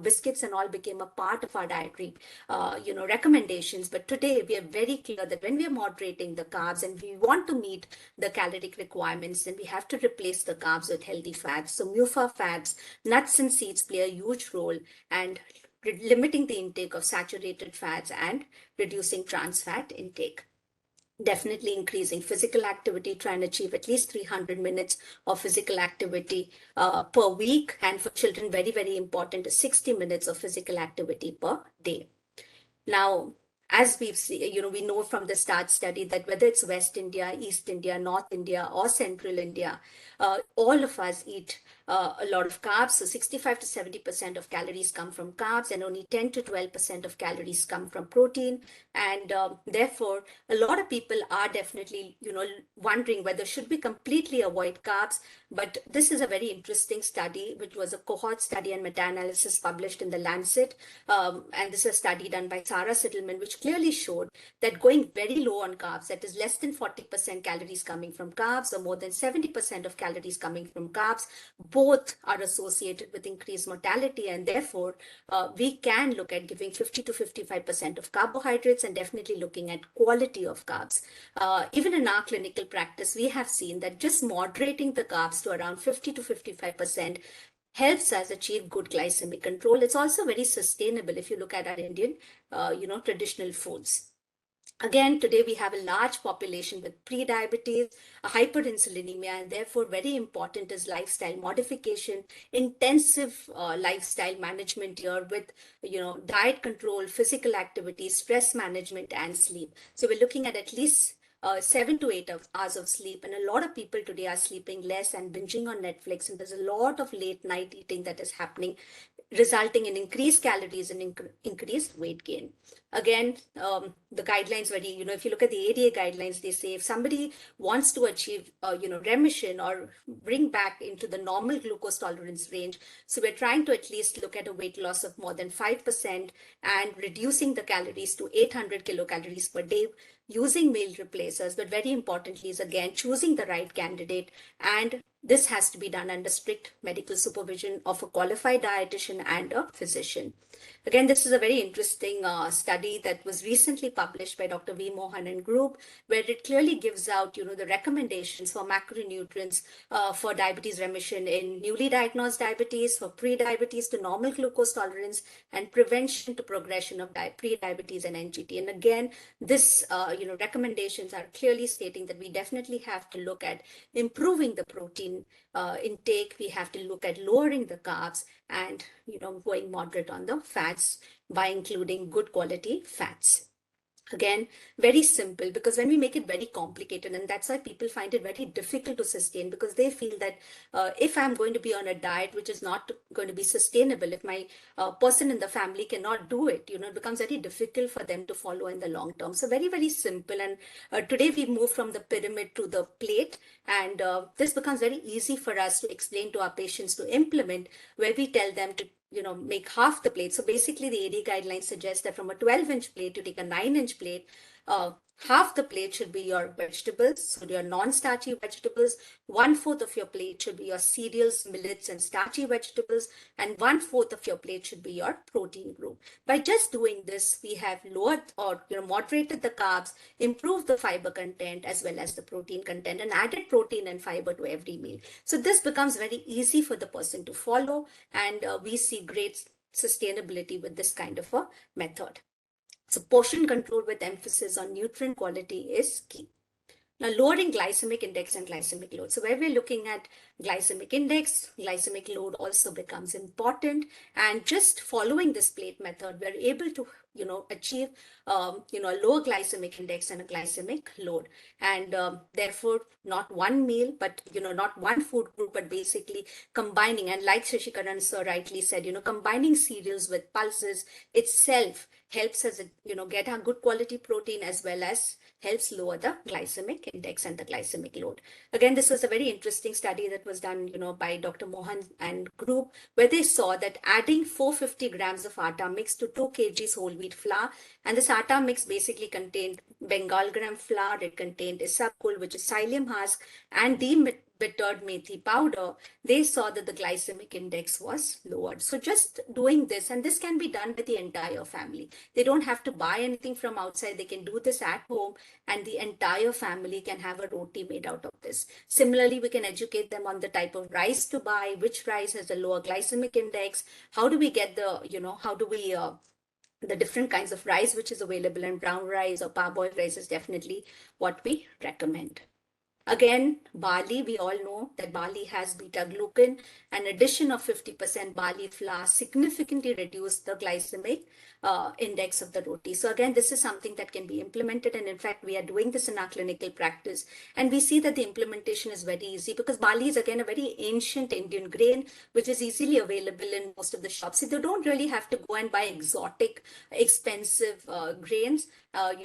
biscuits and all became a part of our dietary, recommendations. But today we are very clear that when we are moderating the carbs and we want to meet the caloric requirements, then we have to replace the carbs with healthy fats. So MUFA fats, nuts and seeds play a huge role, and limiting the intake of saturated fats and reducing trans fat intake. Definitely increasing physical activity, try and achieve at least 300 minutes of physical activity per week. And for children, very, very important is 60 minutes of physical activity per day. Now, as we've seen, we know from the START study that whether it's West India, East India, North India, or Central India, all of us eat a lot of carbs. So 65 to 70% of calories come from carbs, and only 10 to 12% of calories come from protein. And therefore, a lot of people are definitely, wondering whether should we completely avoid carbs. But this is a very interesting study, which was a cohort study and meta-analysis published in the Lancet. And this is a study done by Sarah Sittleman, which clearly showed that going very low on carbs, that is less than 40% calories coming from carbs or more than 70% of calories coming from carbs, both are associated with increased mortality. And therefore, we can look at giving 50 to 55% of carbohydrates and definitely looking at quality of carbs. Even in our clinical practice, we have seen that just moderating the carbs to around 50 to 55% helps us achieve good glycemic control. It's also very sustainable if you look at our Indian, traditional foods. Again, today we have a large population with pre-diabetes, hyperinsulinemia, and therefore very important is lifestyle modification, intensive lifestyle management here with, diet control, physical activity, stress management, and sleep. So we're looking at least 7 to 8 hours of sleep. And a lot of people today are sleeping less and binging on Netflix. And there's a lot of late night eating that is happening. resulting in increased calories and increased weight gain. Again, the guidelines if you look at the ADA guidelines, they say if somebody wants to achieve, remission or bring back into the normal glucose tolerance range, so we're trying to at least look at a weight loss of more than 5% and reducing the calories to 800 kilocalories per day using meal replacers. But very importantly is again choosing the right candidate, and this has to be done under strict medical supervision of a qualified dietitian and a physician. Again, this is a very interesting study that was recently published by Dr. V. Mohan and group, where it clearly gives out, the recommendations for macronutrients for diabetes remission in newly diagnosed diabetes, for pre-diabetes to normal glucose tolerance, and prevention to progression of pre-diabetes and NGT. And again, this, recommendations are clearly stating that we definitely have to look at improving the protein intake. We have to look at lowering the carbs and, going moderate on the fats by including good quality fats. Again, very simple, because when we make it very complicated, and that's why people find it very difficult to sustain, because they feel that if I'm going to be on a diet which is not going to be sustainable, if my person in the family cannot do it, it becomes very difficult for them to follow in the long term. So very, very simple. And today we move from the pyramid to the plate, and this becomes very easy for us to explain to our patients to implement, where we tell them to make half the plate. So basically the AD guidelines suggest that from a 12-inch plate, you take a 9-inch plate, half the plate should be your vegetables, so your non-starchy vegetables. 1/4 of your plate should be your cereals, millets, and starchy vegetables, and 1/4 of your plate should be your protein group. By just doing this, we have lowered or moderated the carbs, improved the fiber content as well as the protein content, and added protein and fiber to every meal. So this becomes very easy for the person to follow, and we see great sustainability with this kind of a method. So portion control with emphasis on nutrient quality is key. Now, lowering glycemic index and glycemic load. So where we're looking at glycemic index, glycemic load also becomes important. And just following this plate method, we're able to, achieve, a lower glycemic index and a glycemic load. And therefore, not one meal, but, not one food group, but basically combining. And like Shashikaran sir rightly said, combining cereals with pulses itself helps us, get a good quality protein as well as helps lower the glycemic index and the glycemic load. Again, this was a very interesting study that was done, by Dr. Mohan and group, where they saw that adding 450 grams of atta mix to 2 kgs whole wheat flour, and this atta mix basically contained Bengal gram flour, it contained isabgol, which is psyllium husk, and bittered methi powder. They saw that the glycemic index was lowered. So just doing this, and this can be done with the entire family. They don't have to buy anything from outside. They can do this at home, and the entire family can have a roti made out of this. Similarly, we can educate them on the type of rice to buy, which rice has a lower glycemic index, how do we get the, the different kinds of rice which is available, and brown rice or parboiled rice is definitely what we recommend. Again, barley, we all know that barley has beta glucan. An addition of 50% barley flour significantly reduced the glycemic index of the roti. So again, this is something that can be implemented. And in fact, we are doing this in our clinical practice. And we see that the implementation is very easy, because barley is again a very ancient Indian grain, which is easily available in most of the shops. So they don't really have to go and buy exotic, expensive grains.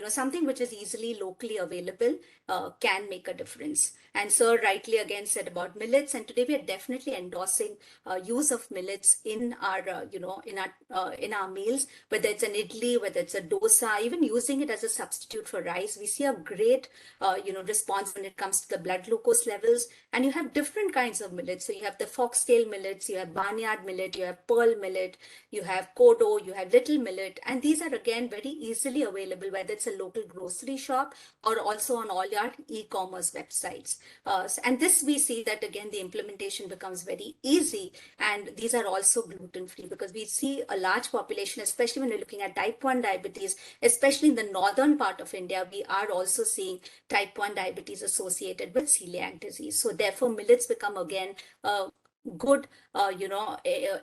Something which is easily locally available can make a difference. And sir rightly again said about millets, and today we are definitely endorsing use of millets in our in our meals, whether it's an idli, whether it's a dosa, even using it as a substitute for rice. We see a great response when it comes to the blood glucose levels. And you have different kinds of millets. So you have the foxtail millets, you have barnyard millet, you have pearl millet, you have kodo, you have little millet, and these are again very easily available, whether it's a local grocery shop or also on all your e-commerce websites. And this we see that again the implementation becomes very easy, and these are also gluten-free, because we see a large population, especially when we're looking at type 1 diabetes, especially in the northern part of India, we are also seeing type 1 diabetes associated with celiac disease. So therefore millets become again a good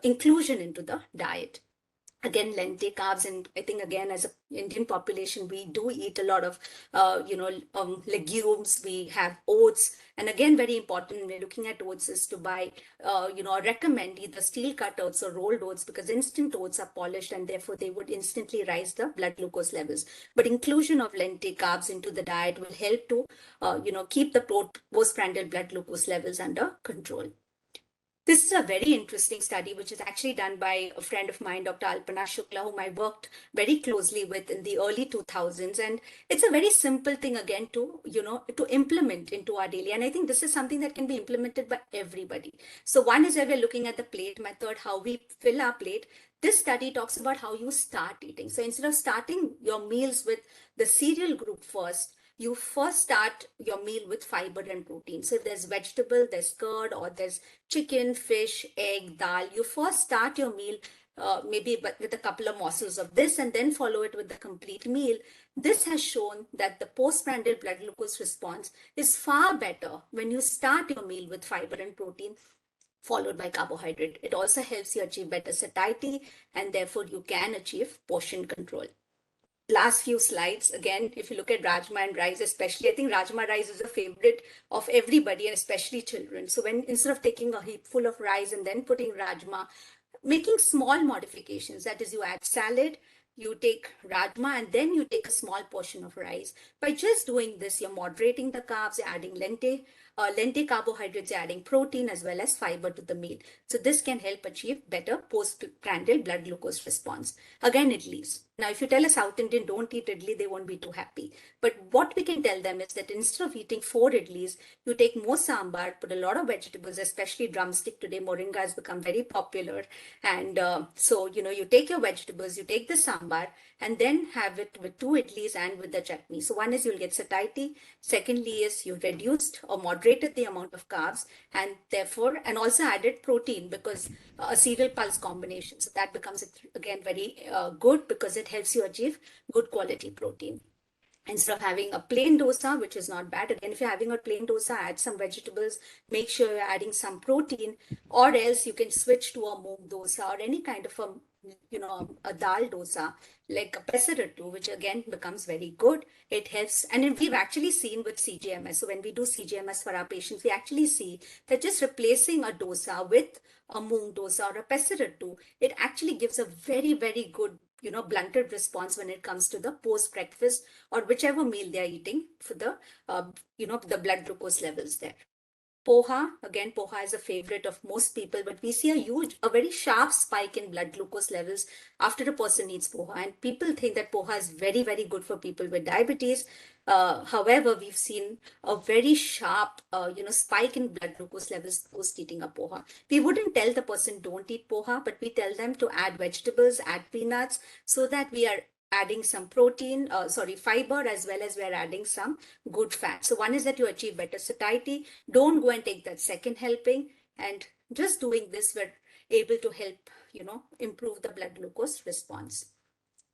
inclusion into the diet. Again, lente carbs, and I think again as an Indian population we do eat a lot of legumes. We have oats, and again very important when we're looking at oats is to buy or recommend either steel cut oats or rolled oats, because instant oats are polished and therefore they would instantly rise the blood glucose levels. But inclusion of lente carbs into the diet will help to keep the postprandial blood glucose levels under control. This is a very interesting study, which is actually done by a friend of mine, Dr. Alpana Shukla, whom I worked very closely with in the early 2000s. And it's a very simple thing, again, to implement into our daily. And I think this is something that can be implemented by everybody. So one is where we're looking at the plate method, how we fill our plate. This study talks about how you start eating. So instead of starting your meals with the cereal group first, you first start your meal with fiber and protein. So if there's vegetable, there's curd, or there's chicken, fish, egg, dal, you first start your meal maybe with a couple of morsels of this and then follow it with the complete meal. This has shown that the postprandial blood glucose response is far better when you start your meal with fiber and protein followed by carbohydrate. It also helps you achieve better satiety, and therefore you can achieve portion control. Last few slides, again, if you look at rajma and rice, especially, I think rajma rice is a favorite of everybody and especially children. So when instead of taking a heap full of rice and then putting rajma, making small modifications, that is, you add salad, you take rajma, and then you take a small portion of rice. By just doing this, you're moderating the carbs, adding lente carbohydrates, adding protein as well as fiber to the meal. So this can help achieve better postprandial blood glucose response. Again, idlis. Now, if you tell a South Indian don't eat idli, they won't be too happy. But what we can tell them is that instead of eating 4 idlis, you take more sambar, put a lot of vegetables, especially drumstick. Today, moringa has become very popular. And so, you take your vegetables, you take the sambar, and then have it with 2 idlis and with the chutney. So one is you'll get satiety. Secondly is you reduced or moderated the amount of carbs, and therefore, and also added protein, because a cereal pulse combination. So that becomes again very good, because it helps you achieve good quality protein. Instead of having a plain dosa, which is not bad. Again, if you're having a plain dosa, add some vegetables, make sure you're adding some protein, or else you can switch to a moong dosa or any kind of a dal dosa, like a pesarattu, which again becomes very good. It helps, and we've actually seen with CGMS. So when we do CGMS for our patients, we actually see that just replacing a dosa with a moong dosa or a pesarattu, it actually gives a very, very good blunted response when it comes to the post breakfast or whichever meal they're eating for the the blood glucose levels there. Poha, again, poha is a favorite of most people, but we see a very sharp spike in blood glucose levels after a person eats poha. And people think that poha is very, very good for people with diabetes. However, we've seen a very sharp, spike in blood glucose levels post eating a poha. We wouldn't tell the person don't eat poha, but we tell them to add vegetables, add peanuts, so that we are adding some protein, fiber, as well as we're adding some good fat. So one is that you achieve better satiety. Don't go and take that second helping. And just doing this, we're able to help, improve the blood glucose response.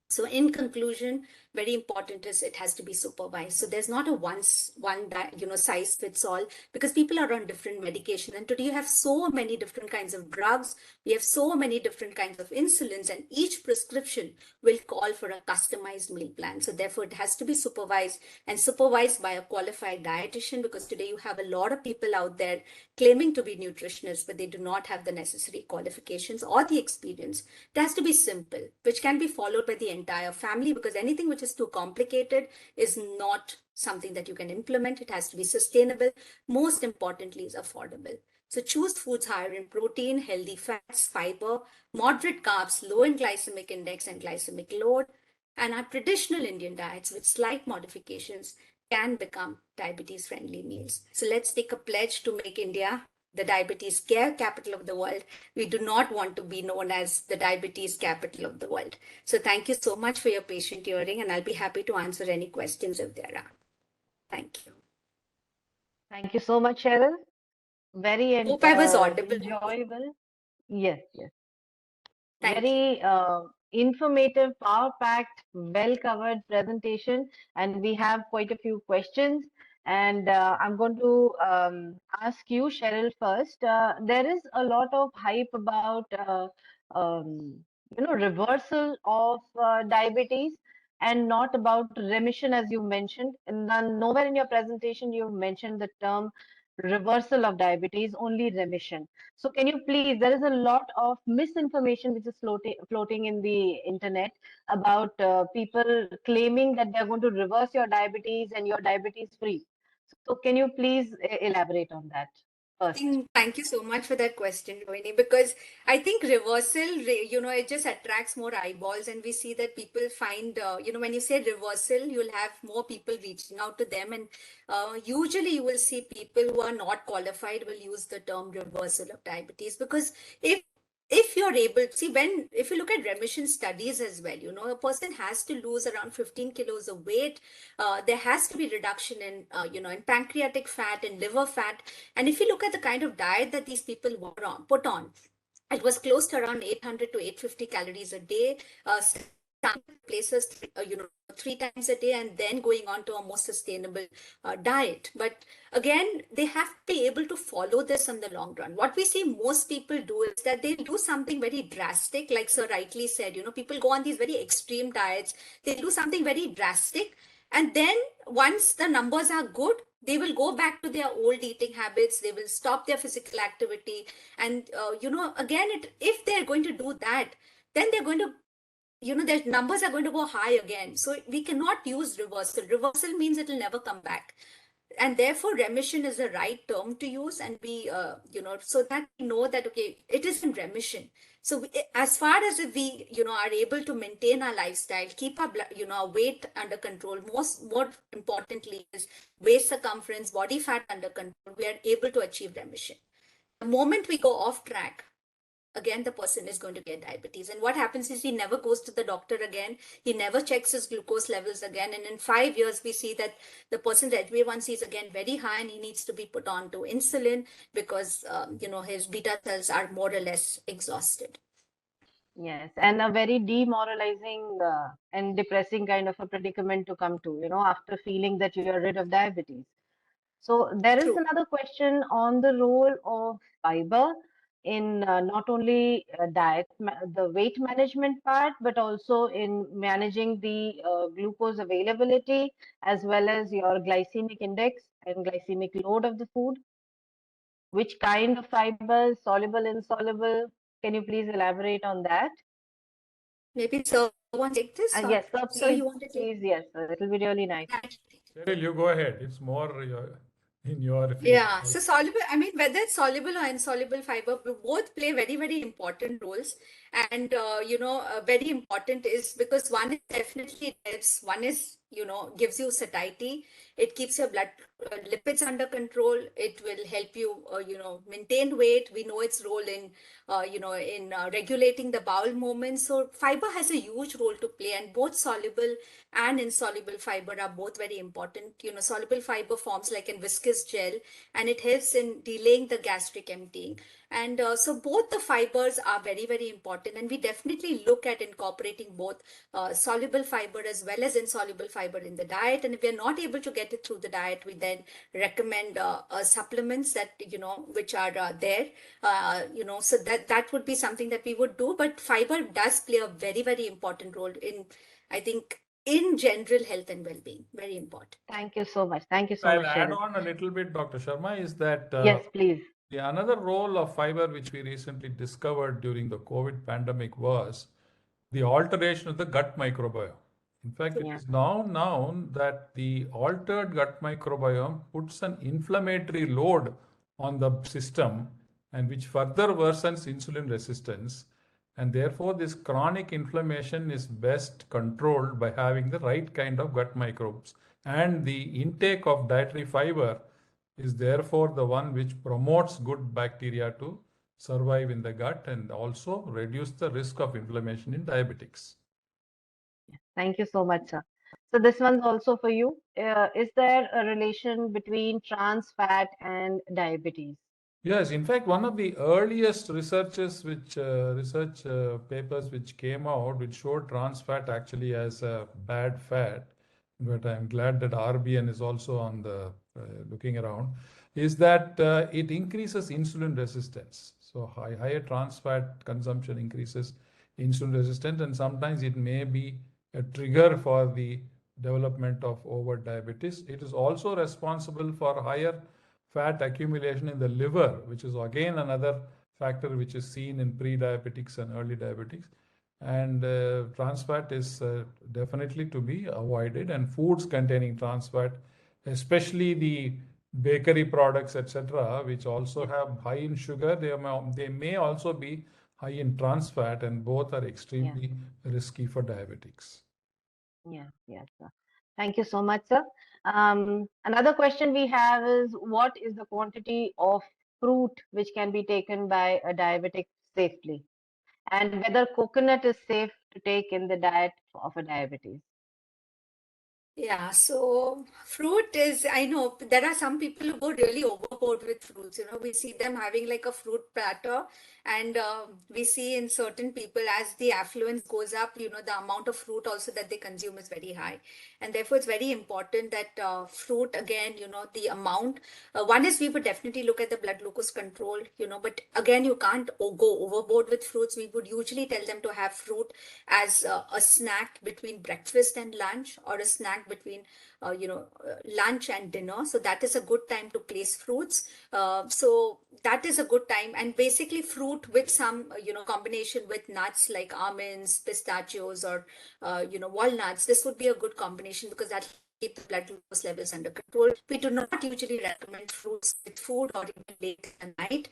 So in conclusion, very important is it has to be supervised. So there's not a one size fits all, because people are on different medication. And today you have so many different kinds of drugs. We have so many different kinds of insulins, and each prescription will call for a customized meal plan. So therefore it has to be supervised, and supervised by a qualified dietitian, because today you have a lot of people out there claiming to be nutritionists, but they do not have the necessary qualifications or the experience. It has to be simple, which can be followed by the entire family, because anything which is too complicated is not something that you can implement. It has to be sustainable. Most importantly, is affordable. So choose foods higher in protein, healthy fats, fiber, moderate carbs, low in glycemic index and glycemic load. And our traditional Indian diets with slight modifications can become diabetes friendly meals. So let's take a pledge to make India the diabetes care capital of the world. We do not want to be known as the diabetes capital of the world. So thank you so much for your patient hearing, and I'll be happy to answer any questions if there are. Thank you. Thank you so much, Cheryl. Very Hope I was audible. enjoyable. Yes, yes. Thank you. Very informative, power-packed, well-covered presentation, and we have quite a few questions. And I'm going to ask you, Cheryl, first. There is a lot of hype about reversal of diabetes and not about remission, as you mentioned. And then nowhere in your presentation you mentioned the term reversal of diabetes, only remission. So can you please, there is a lot of misinformation which is floating in the internet about people claiming that they're going to reverse your diabetes and you're diabetes free. So can you please elaborate on that first? Thank you so much for that question, Rohini, because I think reversal, it just attracts more eyeballs, and we see that people find, when you say reversal, you'll have more people reaching out to them, and usually you will see people who are not qualified will use the term reversal of diabetes, because if you're able, see, if you look at remission studies as well, a person has to lose around 15 kilos of weight. There has to be reduction in, in pancreatic fat and liver fat. And if you look at the kind of diet that these people put on, it was close to around 800 to 850 calories a day. Some places, 3 times a day, and then going on to a more sustainable diet. But again, they have to be able to follow this in the long run. What we see most people do is that they do something very drastic, like Sir rightly said, people go on these very extreme diets. They do something very drastic. And then once the numbers are good, they will go back to their old eating habits. They will stop their physical activity. And, again, if they're going to do that, then they're going to, their numbers are going to go high again. So we cannot use reversal. Reversal means it will never come back. And therefore, remission is the right term to use. And we, so that we know that, okay, it is in remission. So as far as if we, are able to maintain our lifestyle, keep our, our weight under control, more importantly is waist circumference, body fat under control, we are able to achieve remission. The moment we go off track, again, the person is going to get diabetes. And what happens is he never goes to the doctor again. He never checks his glucose levels again. And in 5 years, we see that the person's HbA1c is again very high, and he needs to be put on to insulin because, his beta cells are more or less exhausted. Yes, and a very demoralizing and depressing kind of a predicament to come to, after feeling that you are rid of diabetes. So there is True. another question on the role of fiber in not only the weight management part, but also in managing the glucose availability as well as your glycemic index and glycemic load of the food. Which kind of fibers, soluble, insoluble? Can you please elaborate on that? Maybe Sir want to take this? Yes, sir, Sir, please, you want to take please, yes, sir, it will be really nice. Cheryl, you go ahead. It's more in your field. Yeah, so soluble, I mean, whether it's soluble or insoluble fiber, both play very, very important roles. And, very important is because one is definitely helps, one is, gives you satiety. It keeps your blood lipids under control. It will help you, maintain weight. We know its role in, regulating the bowel movements. So fiber has a huge role to play, and both soluble and insoluble fiber are both very important. Soluble fiber forms like a viscous gel, and it helps in delaying the gastric emptying. And so both the fibers are very, very important, and we definitely look at incorporating both soluble fiber as well as insoluble fiber in the diet. And if we're not able to get it through the diet, we then recommend supplements that, which are there, so that would be something that we would do. But fiber does play a very, very important role in, I think, in general health and well-being. Very important. Thank you so much. Thank you so I'll much, add Cheryl. on a little bit, Dr. Sharma, is that Yes, please. another role of fiber which we recently discovered during the COVID pandemic was the alteration of the gut microbiome. In fact, it is now known that the altered gut microbiome puts an inflammatory load on the system, and which further worsens insulin resistance. And therefore, this chronic inflammation is best controlled by having the right kind of gut microbes. And the intake of dietary fiber is therefore the one which promotes good bacteria to survive in the gut and also reduce the risk of inflammation in diabetics. Thank you so much, sir. So this one's also for you. Is there a relation between trans fat and diabetes? Yes, in fact, one of the earliest research papers which came out, which showed trans fat actually as a bad fat, but I'm glad that RBN is also on the looking around, is that it increases insulin resistance. So higher trans fat consumption increases insulin resistant, and sometimes it may be a trigger for the development of over diabetes. It is also responsible for higher fat accumulation in the liver, which is again another factor which is seen in pre-diabetics and early diabetics. And trans fat is definitely to be avoided, and foods containing trans fat, especially the bakery products, etc., which also have high in sugar, they may also be high in trans fat, and both are extremely risky for diabetics. Yes, yes, sir. Thank you so much, sir. Another question we have is, what is the quantity of fruit which can be taken by a diabetic safely, and whether coconut is safe to take in the diet of a diabetes? Yeah, so fruit is, I know there are some people who go really overboard with fruits. We see them having like a fruit platter, and we see in certain people as the affluence goes up, the amount of fruit also that they consume is very high. And therefore, it's very important that fruit, again, the amount. One is we would definitely look at the blood glucose control, but again, you can't go overboard with fruits. We would usually tell them to have fruit as a snack between breakfast and lunch, or a snack between lunch and dinner. So that is a good time to place fruits. So that is a good time, and basically fruit with some combination with nuts like almonds, pistachios, or walnuts. This would be a good combination because that keep the blood glucose levels under control. We do not usually recommend fruits with food or even late at night.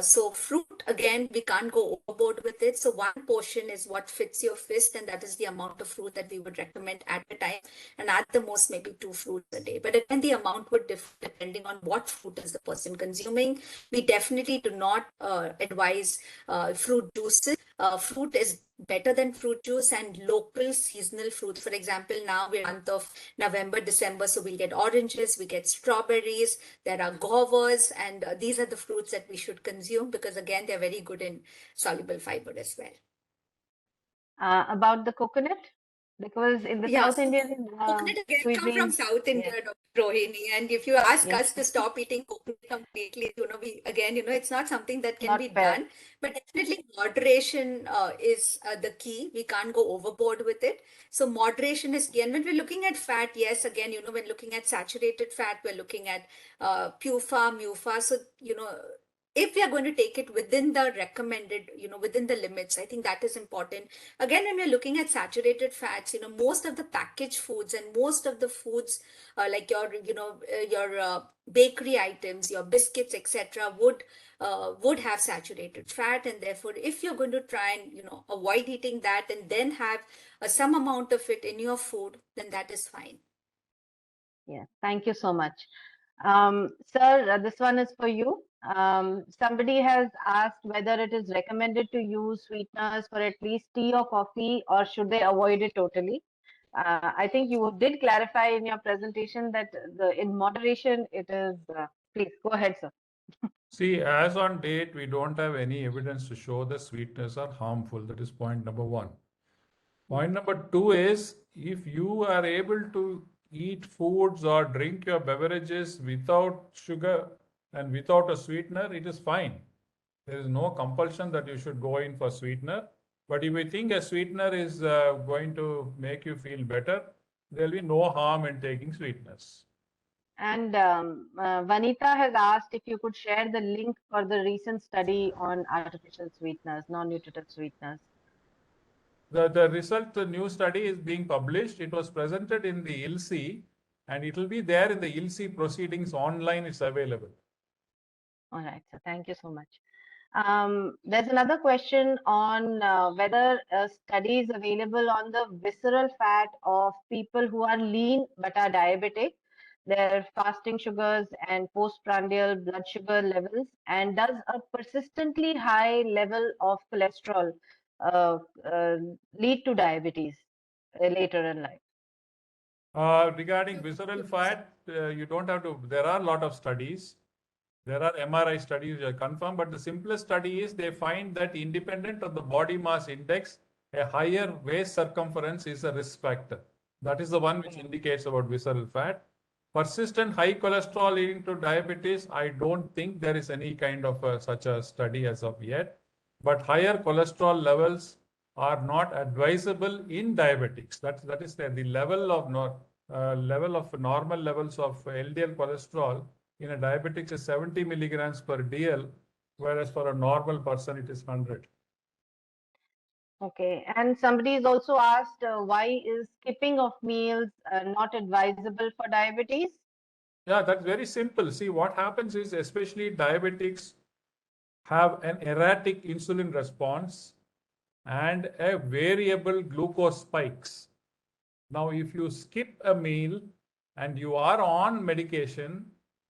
So fruit, again, we can't go overboard with it. So one portion is what fits your fist, and that is the amount of fruit that we would recommend at a time. And at the most, maybe 2 fruits a day. But again, the amount would differ depending on what fruit is the person consuming. We definitely do not advise fruit juices. Fruit is better than fruit juice, and local seasonal fruits. For example, now we're in the month of November, December, so we'll get oranges, we get strawberries, there are guavas, and these are the fruits that we should consume because, again, they're very good in soluble fiber as well. About the coconut, because in the Yeah, South so Indian coconut again come from cuisines, South India, Dr. Rohini, and if you ask yes, us to stop eating coconut completely, we again, it's not something that can not be fair. done, but definitely moderation is the key. We can't go overboard with it. So moderation is key. And when we're looking at fat, yes, again, when looking at saturated fat, we're looking at PUFA, MUFA. So, if we are going to take it within the recommended, within the limits, I think that is important. Again, when we're looking at saturated fats, most of the packaged foods and most of the foods like your bakery items, your biscuits, etc., would have saturated fat. And therefore, if you're going to try and avoid eating that and then have some amount of it in your food, then that is fine. Yes, thank you so much. Sir, this one is for you. Somebody has asked whether it is recommended to use sweeteners for at least tea or coffee, or should they avoid it totally? I think you did clarify in your presentation that in moderation it is. Please go ahead, sir. See, as on date, we don't have any evidence to show the sweeteners are harmful. That is point number one. Point number two is, if you are able to eat foods or drink your beverages without sugar and without a sweetener, it is fine. There is no compulsion that you should go in for sweetener. But if you think a sweetener is going to make you feel better, there will be no harm in taking sweeteners. And Vanita has asked if you could share the link for the recent study on artificial sweeteners, non-nutritive sweeteners. The result, the new study is being published. It was presented in the ILC, and it will be there in the ILC proceedings online. It's available. All right, so thank you so much. There's another question on whether a study is available on the visceral fat of people who are lean but are diabetic, their fasting sugars and postprandial blood sugar levels, and does a persistently high level of cholesterol uh, uh, lead to diabetes later in life? Regarding visceral fat, you don't have to, there are a lot of studies. There are MRI studies which are confirmed, but the simplest study is they find that independent of the body mass index, a higher waist circumference is a risk factor. That is the one which indicates about visceral fat. Persistent high cholesterol leading to diabetes, I don't think there is any kind of such a study as of yet. But higher cholesterol levels are not advisable in diabetics. That is the level of normal levels of LDL cholesterol in a diabetic is 70 milligrams per DL, whereas for a normal person it is 100. Okay, and somebody is also asked why is skipping of meals not advisable for diabetes? Yeah, that's very simple. See, what happens is, especially diabetics have an erratic insulin response and a variable glucose spikes. Now, if you skip a meal and you are on medication,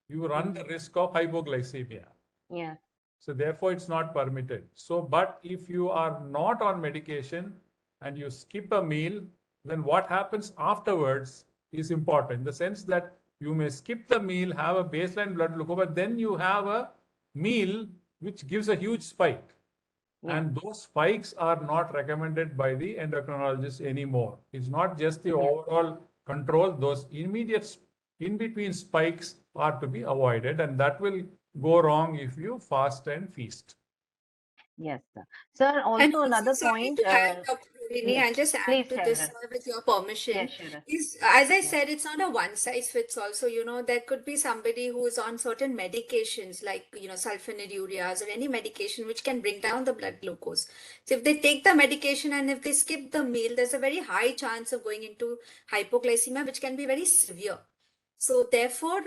you run the risk of hypoglycemia. Yeah. So therefore, it's not permitted. So, but if you are not on medication and you skip a meal, then what happens afterwards is important. In the sense that you may skip the meal, have a baseline blood glucose, but then you have a meal which gives a huge spike. Yeah. And those spikes are not recommended by the endocrinologist anymore. It's not just the Yeah. overall control. Those immediate in between spikes are to be avoided, and that will go wrong if you fast and feast. Yes, sir. Sir, And also also, another sorry point. to add, Dr. Rini, Yes, I'll just add please to tell this her. with your Yeah, permission. sure. Is as I Yeah. said, it's not a one size fits all. So, there could be somebody who's on certain medications like, sulfonylureas or any medication which can bring down the blood glucose. So, if they take the medication and if they skip the meal, there's a very high chance of going into hypoglycemia, which can be very severe. So therefore,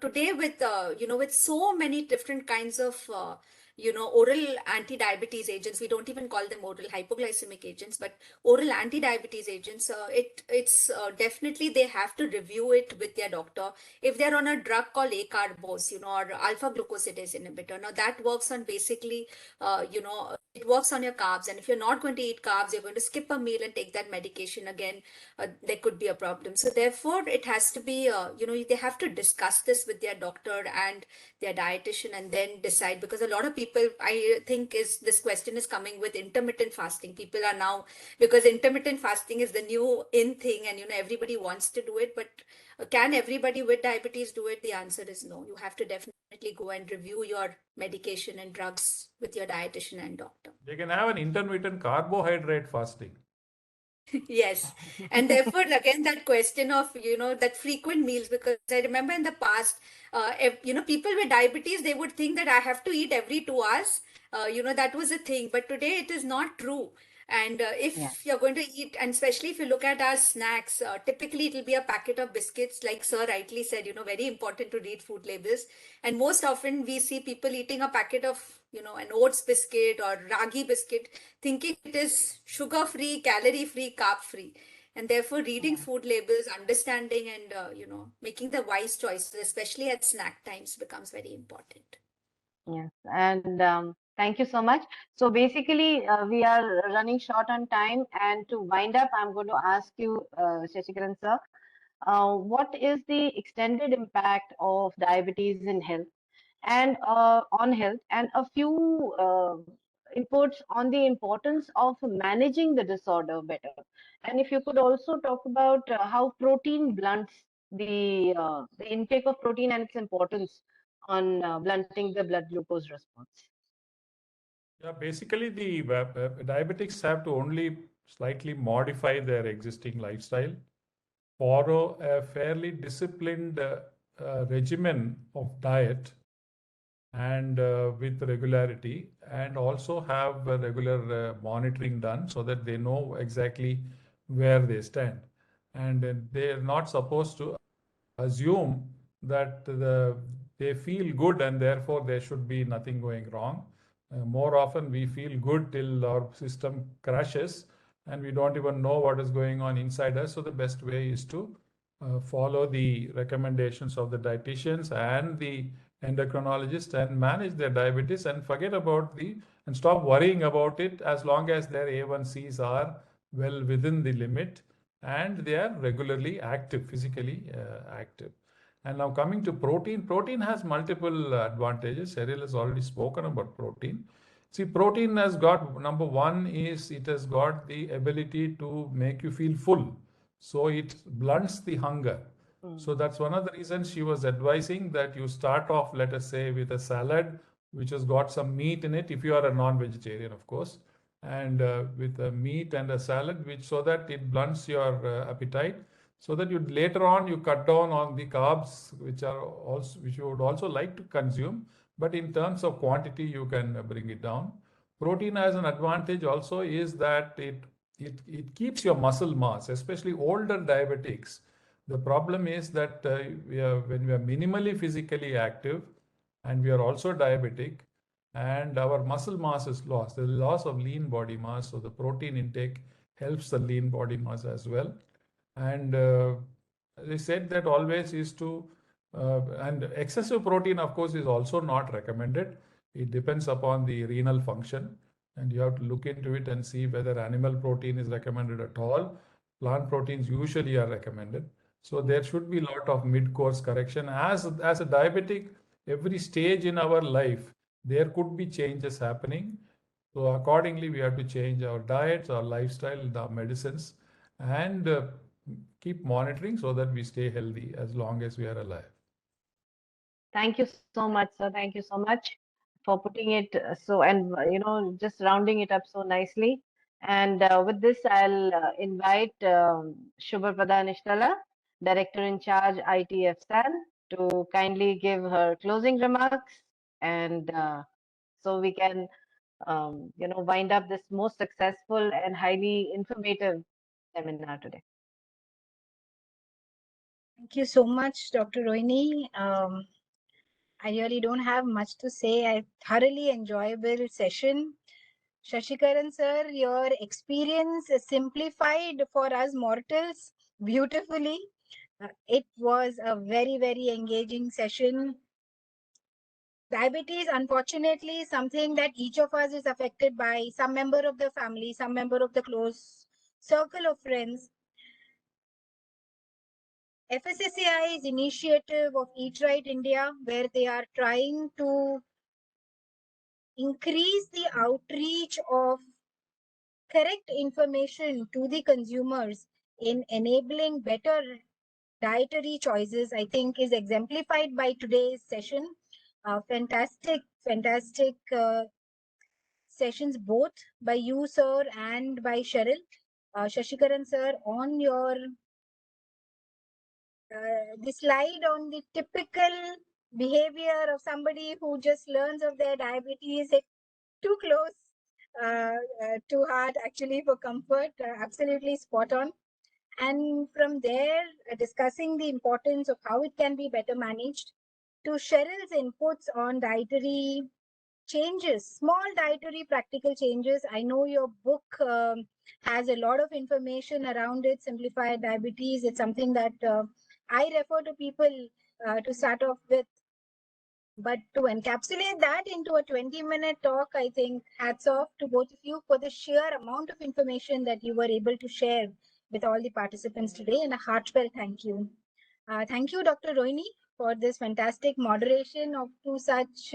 today with so many different kinds of, oral anti-diabetes agents, we don't even call them oral hypoglycemic agents, but oral anti-diabetes agents, it's definitely they have to review it with their doctor. If they're on a drug called acarbose, or alpha glucosidase inhibitor, now that works on basically, it works on your carbs. And if you're not going to eat carbs, you're going to skip a meal and take that medication again, there could be a problem. So therefore, it has to be, they have to discuss this with their doctor and their dietitian and then decide, because a lot of people, I think, is this question is coming with intermittent fasting. People are now, because intermittent fasting is the new in thing, and everybody wants to do it, but can everybody with diabetes do it? The answer is no. You have to definitely go and review your medication and drugs with your dietitian and doctor. They can have an intermittent carbohydrate fasting. Yes. And therefore, again, that question of, that frequent meals, because I remember in the past, people with diabetes, they would think that I have to eat every 2 hours. That was a thing. But today it is not true. And if Yeah. you're going to eat, and especially if you look at our snacks, typically it will be a packet of biscuits, like Sir rightly said, very important to read food labels. And most often we see people eating a packet of, an oats biscuit or ragi biscuit, thinking it is sugar free, calorie free, carb free. And therefore, reading Yeah. food labels, understanding, and, making the wise choices, especially at snack times, becomes very important. Yes, and thank you so much. So basically, we are running short on time, and to wind up, I'm going to ask you, Shashikaran sir, what is the extended impact of diabetes in health and on health, and a few inputs on the importance of managing the disorder better. And if you could also talk about how protein blunts the intake of protein and its importance on blunting the blood glucose response. Yeah, basically the diabetics have to only slightly modify their existing lifestyle, follow a fairly disciplined regimen of diet and with regularity, and also have regular monitoring done so that they know exactly where they stand. And they are not supposed to assume that they feel good and therefore there should be nothing going wrong. More often we feel good till our system crashes and we don't even know what is going on inside us. So the best way is to follow the recommendations of the dietitians and the endocrinologist and manage their diabetes and forget about and stop worrying about it as long as their A1Cs are well within the limit and they are regularly active, physically active. And now coming to protein, protein has multiple advantages. Cyril has already spoken about protein. See, protein has got, number one is it has got the ability to make you feel full. So it blunts the hunger. So that's one of the reasons she was advising that you start off, let us say, with a salad which has got some meat in it, if you are a non-vegetarian, of course. and with a meat and a salad, which so that it blunts your appetite, so that you later on you cut down on the carbs, which you would also like to consume, but in terms of quantity you can bring it down. Protein has an advantage also is that it keeps your muscle mass, especially older diabetics. The problem is that when we are minimally physically active and we are also diabetic, and our muscle mass is lost. The loss of lean body mass, so the protein intake helps the lean body mass as well. And they said that always is to, and excessive protein, of course, is also not recommended. It depends upon the renal function, and you have to look into it and see whether animal protein is recommended at all. Plant proteins usually are recommended. So there should be a lot of mid-course correction. As a diabetic, every stage in our life, there could be changes happening. So accordingly, we have to change our diets, our lifestyle, the medicines, and keep monitoring so that we stay healthy as long as we are alive. Thank you so much, sir. Thank you so much for putting it so, and just rounding it up so nicely. And with this, I'll invite Shubhapada Nishtala, Director in Charge ITFSAN, to kindly give her closing remarks, and so we can wind up this most successful and highly informative seminar today. Thank you so much, Dr. Rohini. I really don't have much to say. A thoroughly enjoyable session. Shashikaran sir, your experience simplified for us mortals beautifully. It was a very, very engaging session. Diabetes, unfortunately, something that each of us is affected by, some member of the family, some member of the close circle of friends. FSSAI's initiative of Eat Right India, where they are trying to increase the outreach of correct information to the consumers in enabling better dietary choices, I think is exemplified by today's session. Fantastic sessions, both by you, sir, and by Cheryl. Shashikaran, sir, on your the slide on the typical behavior of somebody who just learns of their diabetes, it too close to heart actually for comfort, absolutely spot on. And from there, discussing the importance of how it can be better managed, to Cheryl's inputs on dietary changes, small dietary practical changes. I know your book has a lot of information around it, Simplified Diabetes. It's something that I refer to people to start off with. But to encapsulate that into a 20-minute talk, I think hats off to both of you for the sheer amount of information that you were able to share with all the participants today, and a heartfelt thank you. Thank you, Dr. Rohini, for this fantastic moderation of two such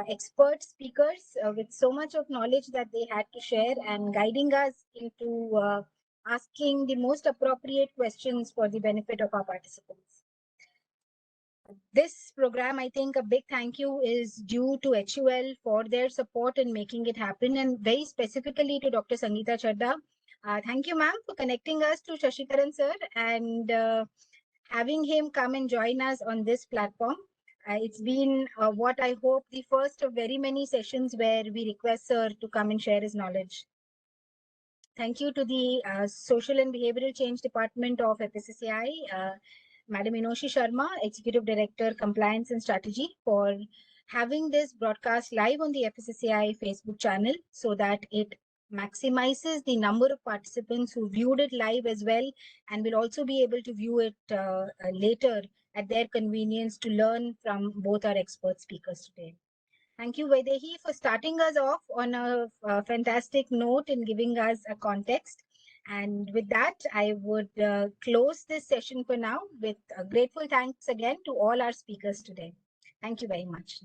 expert speakers with so much of knowledge that they had to share, and guiding us into asking the most appropriate questions for the benefit of our participants. This program, I think a big thank you is due to HUL for their support in making it happen, and very specifically to Dr. Sangeeta Chadda. Thank you, ma'am, for connecting us to Shashikaran sir and having him come and join us on this platform. It's been what I hope the first of very many sessions where we request sir to come and share his knowledge. Thank you to the Social and Behavioral Change Department of FSSAI, Madam Inoshi Sharma, Executive Director, Compliance and Strategy, for having this broadcast live on the FSSAI Facebook channel so that it maximizes the number of participants who viewed it live as well, and will also be able to view it later at their convenience to learn from both our expert speakers today. Thank you, Vaidehi, for starting us off on a fantastic note and giving us a context. And with that, I would close this session for now with a grateful thanks again to all our speakers today. Thank you very much.